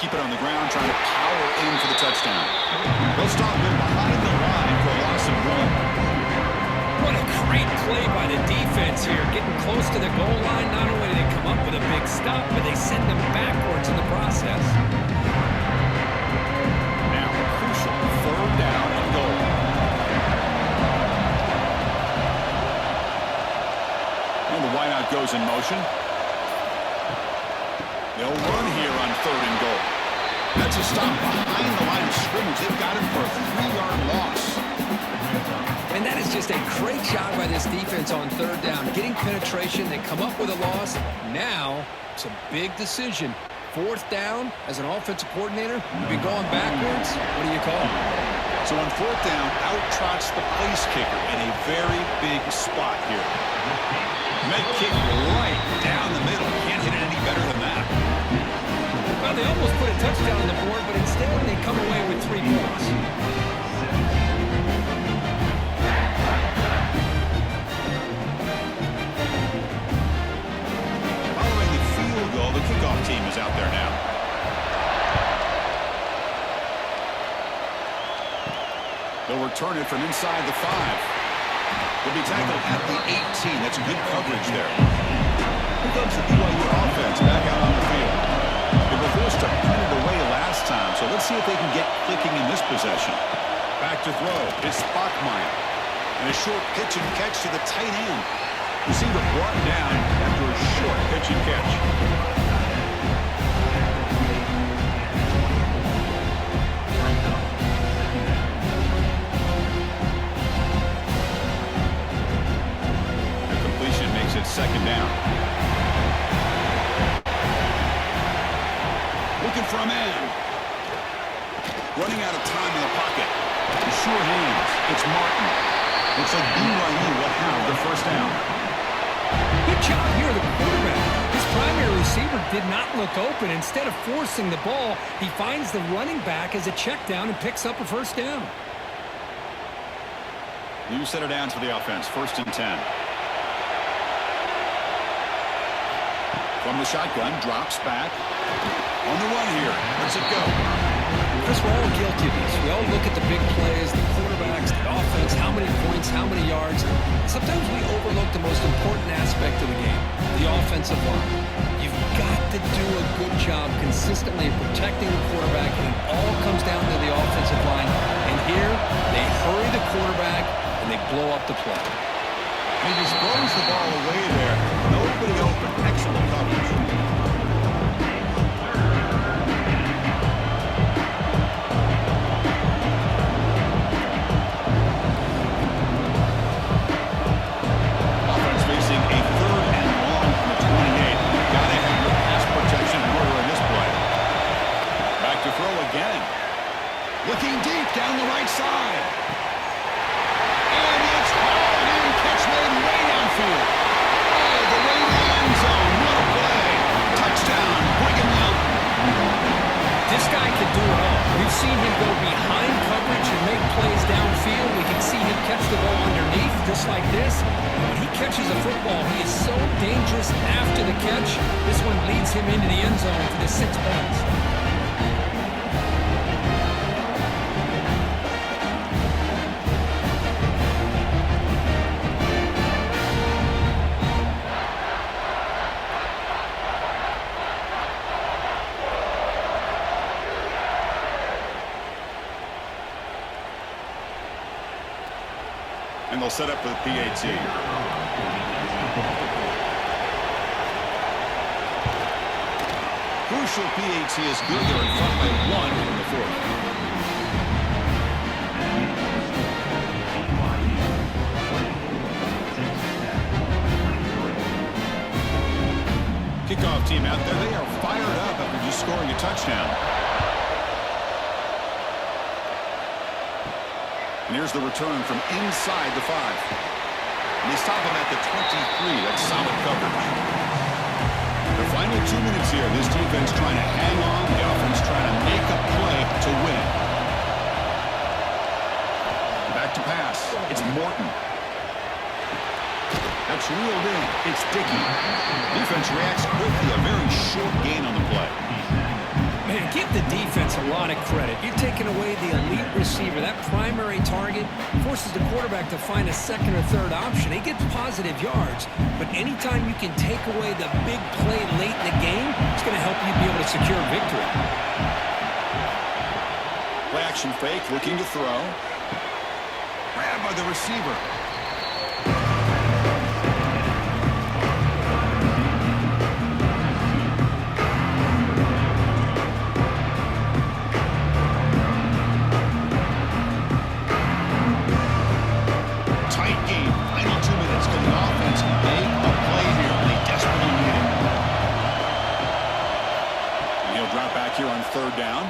Keep it on the ground, trying to power in for the touchdown. They'll stop him behind the line for a loss of 1. What a great play by the defense here. Getting close to the goal line, not only do they come up with a big stop, but they send them backwards in the process. Now, crucial third down and goal. And the wideout goes in motion. They'll run here on third and goal. That's a stop behind the line of scrimmage. They've got him for a 3-yard loss. And that is just a great job by this defense on third down. Getting penetration, they come up with a loss. Now, it's a big decision. Fourth down, as an offensive coordinator, you'd be going backwards. What do you call? So on fourth down, out trots the place kicker in a very big spot here. Med kick right down the middle. Can't hit it any better than that. Well, they almost put a touchdown on the board, but instead they come away with 3 points. Following the field goal, the kickoff team is out there now. They'll return it from inside the 5. They'll be tackled at the 18. That's good coverage there. Here comes the BYU offense back out on the field. They were forced to put it away last time, so let's see if they can get clicking in this possession. Back to throw. It's Bachmeyer. And a short pitch and catch to the tight end. Receiver brought down after a short pitch and catch. Second down. Looking for a man. Running out of time in the pocket. Sure hands. It's Martin. Looks like BYU will have the first down. Good job here, the quarterback. His primary receiver did not look open. Instead of forcing the ball, he finds the running back as a check down and picks up a first down. New set of downs for the offense. First and 10. From the shotgun, drops back. On the run here. Let's it go. Chris, we're all guilty of this. We all look at the big plays, the quarterbacks, the offense, how many points, how many yards. Sometimes we overlook the most important aspect of the game, the offensive line. You've got to do a good job consistently protecting the quarterback, and it all comes down to the offensive line. And here, they hurry the quarterback, and they blow up the play. He just throws the ball away there. Nobody open. Excellent coverage. Offense facing a 3rd and long from the 28. Gotta have your pass protection in order in this play. Back to throw again. Looking deep down the right side. And it's hauled in. Catch made way downfield. Oh, the way to the end zone. What a play. Touchdown. Brigham Young. This guy can do it all. We've seen him go behind coverage and make plays downfield. We can see him catch the ball underneath, just like this. When he catches a football, he is so dangerous after the catch. This one leads him into the end zone for the 6 points. And they'll set up for the PAT. Crucial PAT is good. They're in front by 1 in the 4th. Kickoff team out there. They are fired up after just scoring a touchdown. And here's the return from inside the 5. And they stop him at the 23. That's solid coverage. The final 2 minutes here. This defense trying to hang on. The offense trying to make a play to win. Back to pass. It's Morton. That's reeled in. It's Dickey. Defense reacts quickly. A very short gain on the play. Man, give the defense a lot of credit. You're taking away the elite receiver. That primary target forces the quarterback to find a 2nd or 3rd option. He gets positive yards, but anytime you can take away the big play late in the game, it's going to help you be able to secure victory. Play action fake, looking to throw. Grabbed by the receiver. Here on 3rd down.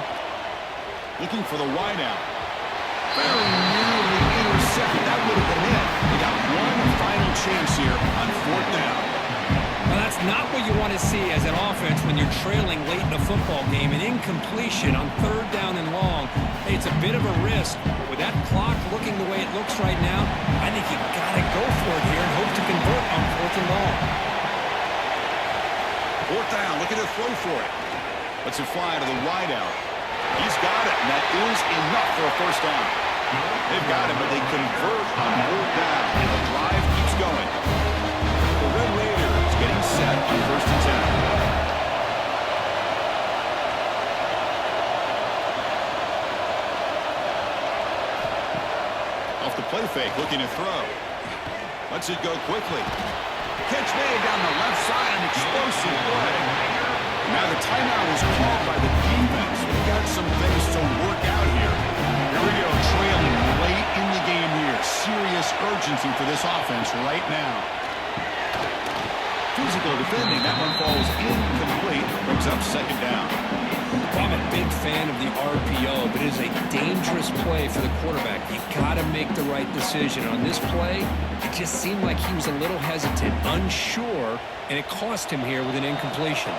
Looking for the wideout. Very nearly intercepted. That would have been it. They got one final chance here on 4th down. Well, that's not what you want to see as an offense when you're trailing late in a football game. An incompletion on 3rd down and long. Hey, it's a bit of a risk. With that clock looking the way it looks right now, I think you've got to go for it here and hope to convert on 4th and long. 4th down. Looking to throw for it. Let's it fly to the wideout. He's got it, and that is enough for a 1st down. They've got it, but they convert on 4th down, and the drive keeps going. The Red Raiders getting set on 1st and 10. Off the play fake, looking to throw. Lets it go quickly. Catch made down the left side, an explosive play. Now the timeout is called by the defense. We've got some things to work out here. Here we go, trailing late in the game here. Serious urgency for this offense right now. Physical defending. That one falls incomplete. Brings up 2nd down. I'm a big fan of the RPO, but it is a dangerous play for the quarterback. You got to make the right decision. On this play, it just seemed like he was a little hesitant, unsure, and it cost him here with an incompletion.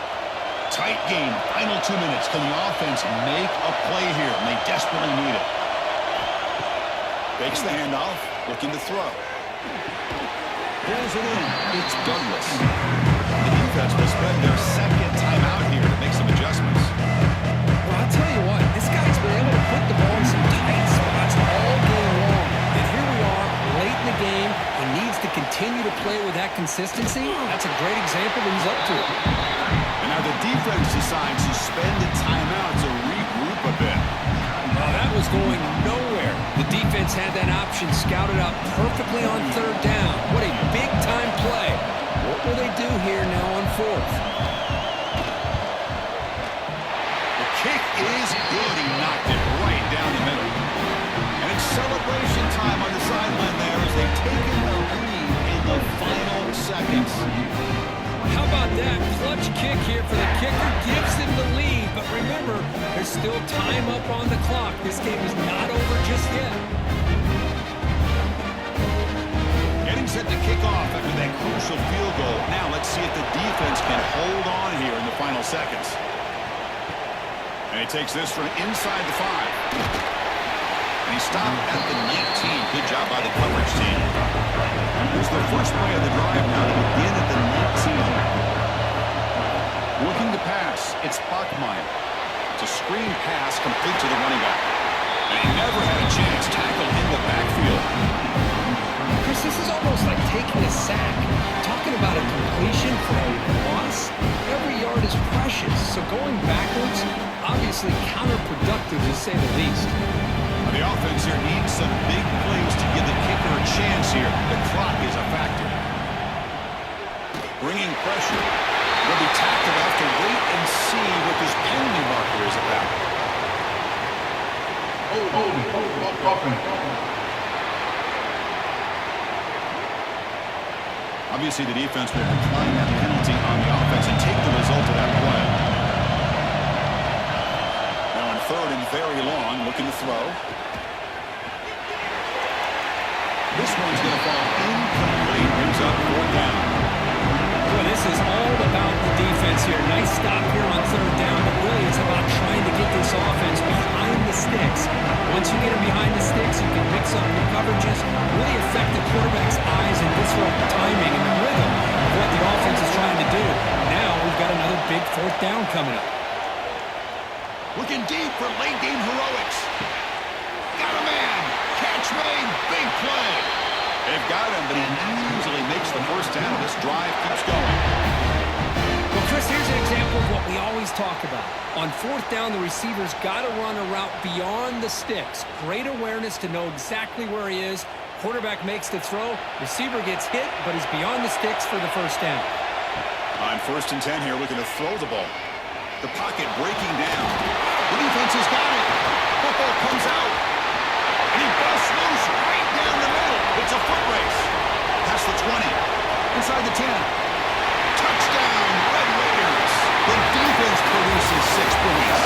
Tight game. Final 2 minutes. Can the offense make a play here? And they desperately need it. Fakes the handoff. Looking to throw. Pulls it in. It's Douglas. The defense will spend their second timeout here to make some adjustments. Well, I'll tell you what, this guy's been able to put the ball in some tight spots all game long. And here we are, late in the game. He needs to continue to play with that consistency. That's a great example that he's up to it. And now the defense decides to spend the timeout to regroup a bit. Well, that was going nowhere. The defense had that option scouted out perfectly on third down. What a big-time play. What will they do here now on fourth? The kick is good. He knocked it right down the middle. And it's celebration time on the sideline there as they've taken the lead in the final seconds. How about that? Clutch kick here for the kicker. Gives him the lead. But remember, there's still time up on the clock. This game is not over just yet. Getting set to kick off after that crucial field goal. Now let's see if the defense can hold on here in the final seconds. And he takes this from inside the 5. And he stopped at the 19. Good job by the coverage team. Here's the first play of the drive now to begin at the 19. Looking to pass, it's Bachmeyer. It's a screen pass complete to the running back. And he never had a chance. Tackled in the backfield. Chris, this is almost like taking a sack. Talking about a completion for a loss, every yard is precious. So going backwards, obviously counterproductive to say the least. The offense here needs some big plays to give the kicker a chance here. The clock is a factor. Bringing pressure. They'll be tackled. Have to wait and see what this penalty marker is about. Obviously, the defense will decline that penalty on the offense and take the result of that play. Now on third and very long, looking to throw. This one's going to fall incomplete. Brings up fourth down. Boy, this is all about the defense here. Nice stop here on third down, but really it's about trying to get this offense behind the sticks. Once you get them behind the sticks, you can mix up your coverages, really affect the quarterback's eyes and disrupt the timing and the rhythm of what the offense is trying to do. Now we've got another big fourth down coming up. Looking deep for late game heroics. Got a man. Catch made. Big play. They've got him, but he easily makes the first down. This drive keeps going. Well, Chris, here's an example of what we always talk about. On fourth down, the receiver's got to run a route beyond the sticks. Great awareness to know exactly where he is. Quarterback makes the throw. Receiver gets hit, but he's beyond the sticks for the first down. On 1st and 10 here, looking to throw the ball. The pocket breaking down. The defense has got it. Football comes out. And he busts loose right down the middle. It's a foot race. Past the 20. Inside the 10. Touchdown, Red Raiders. The defense produces 6 points.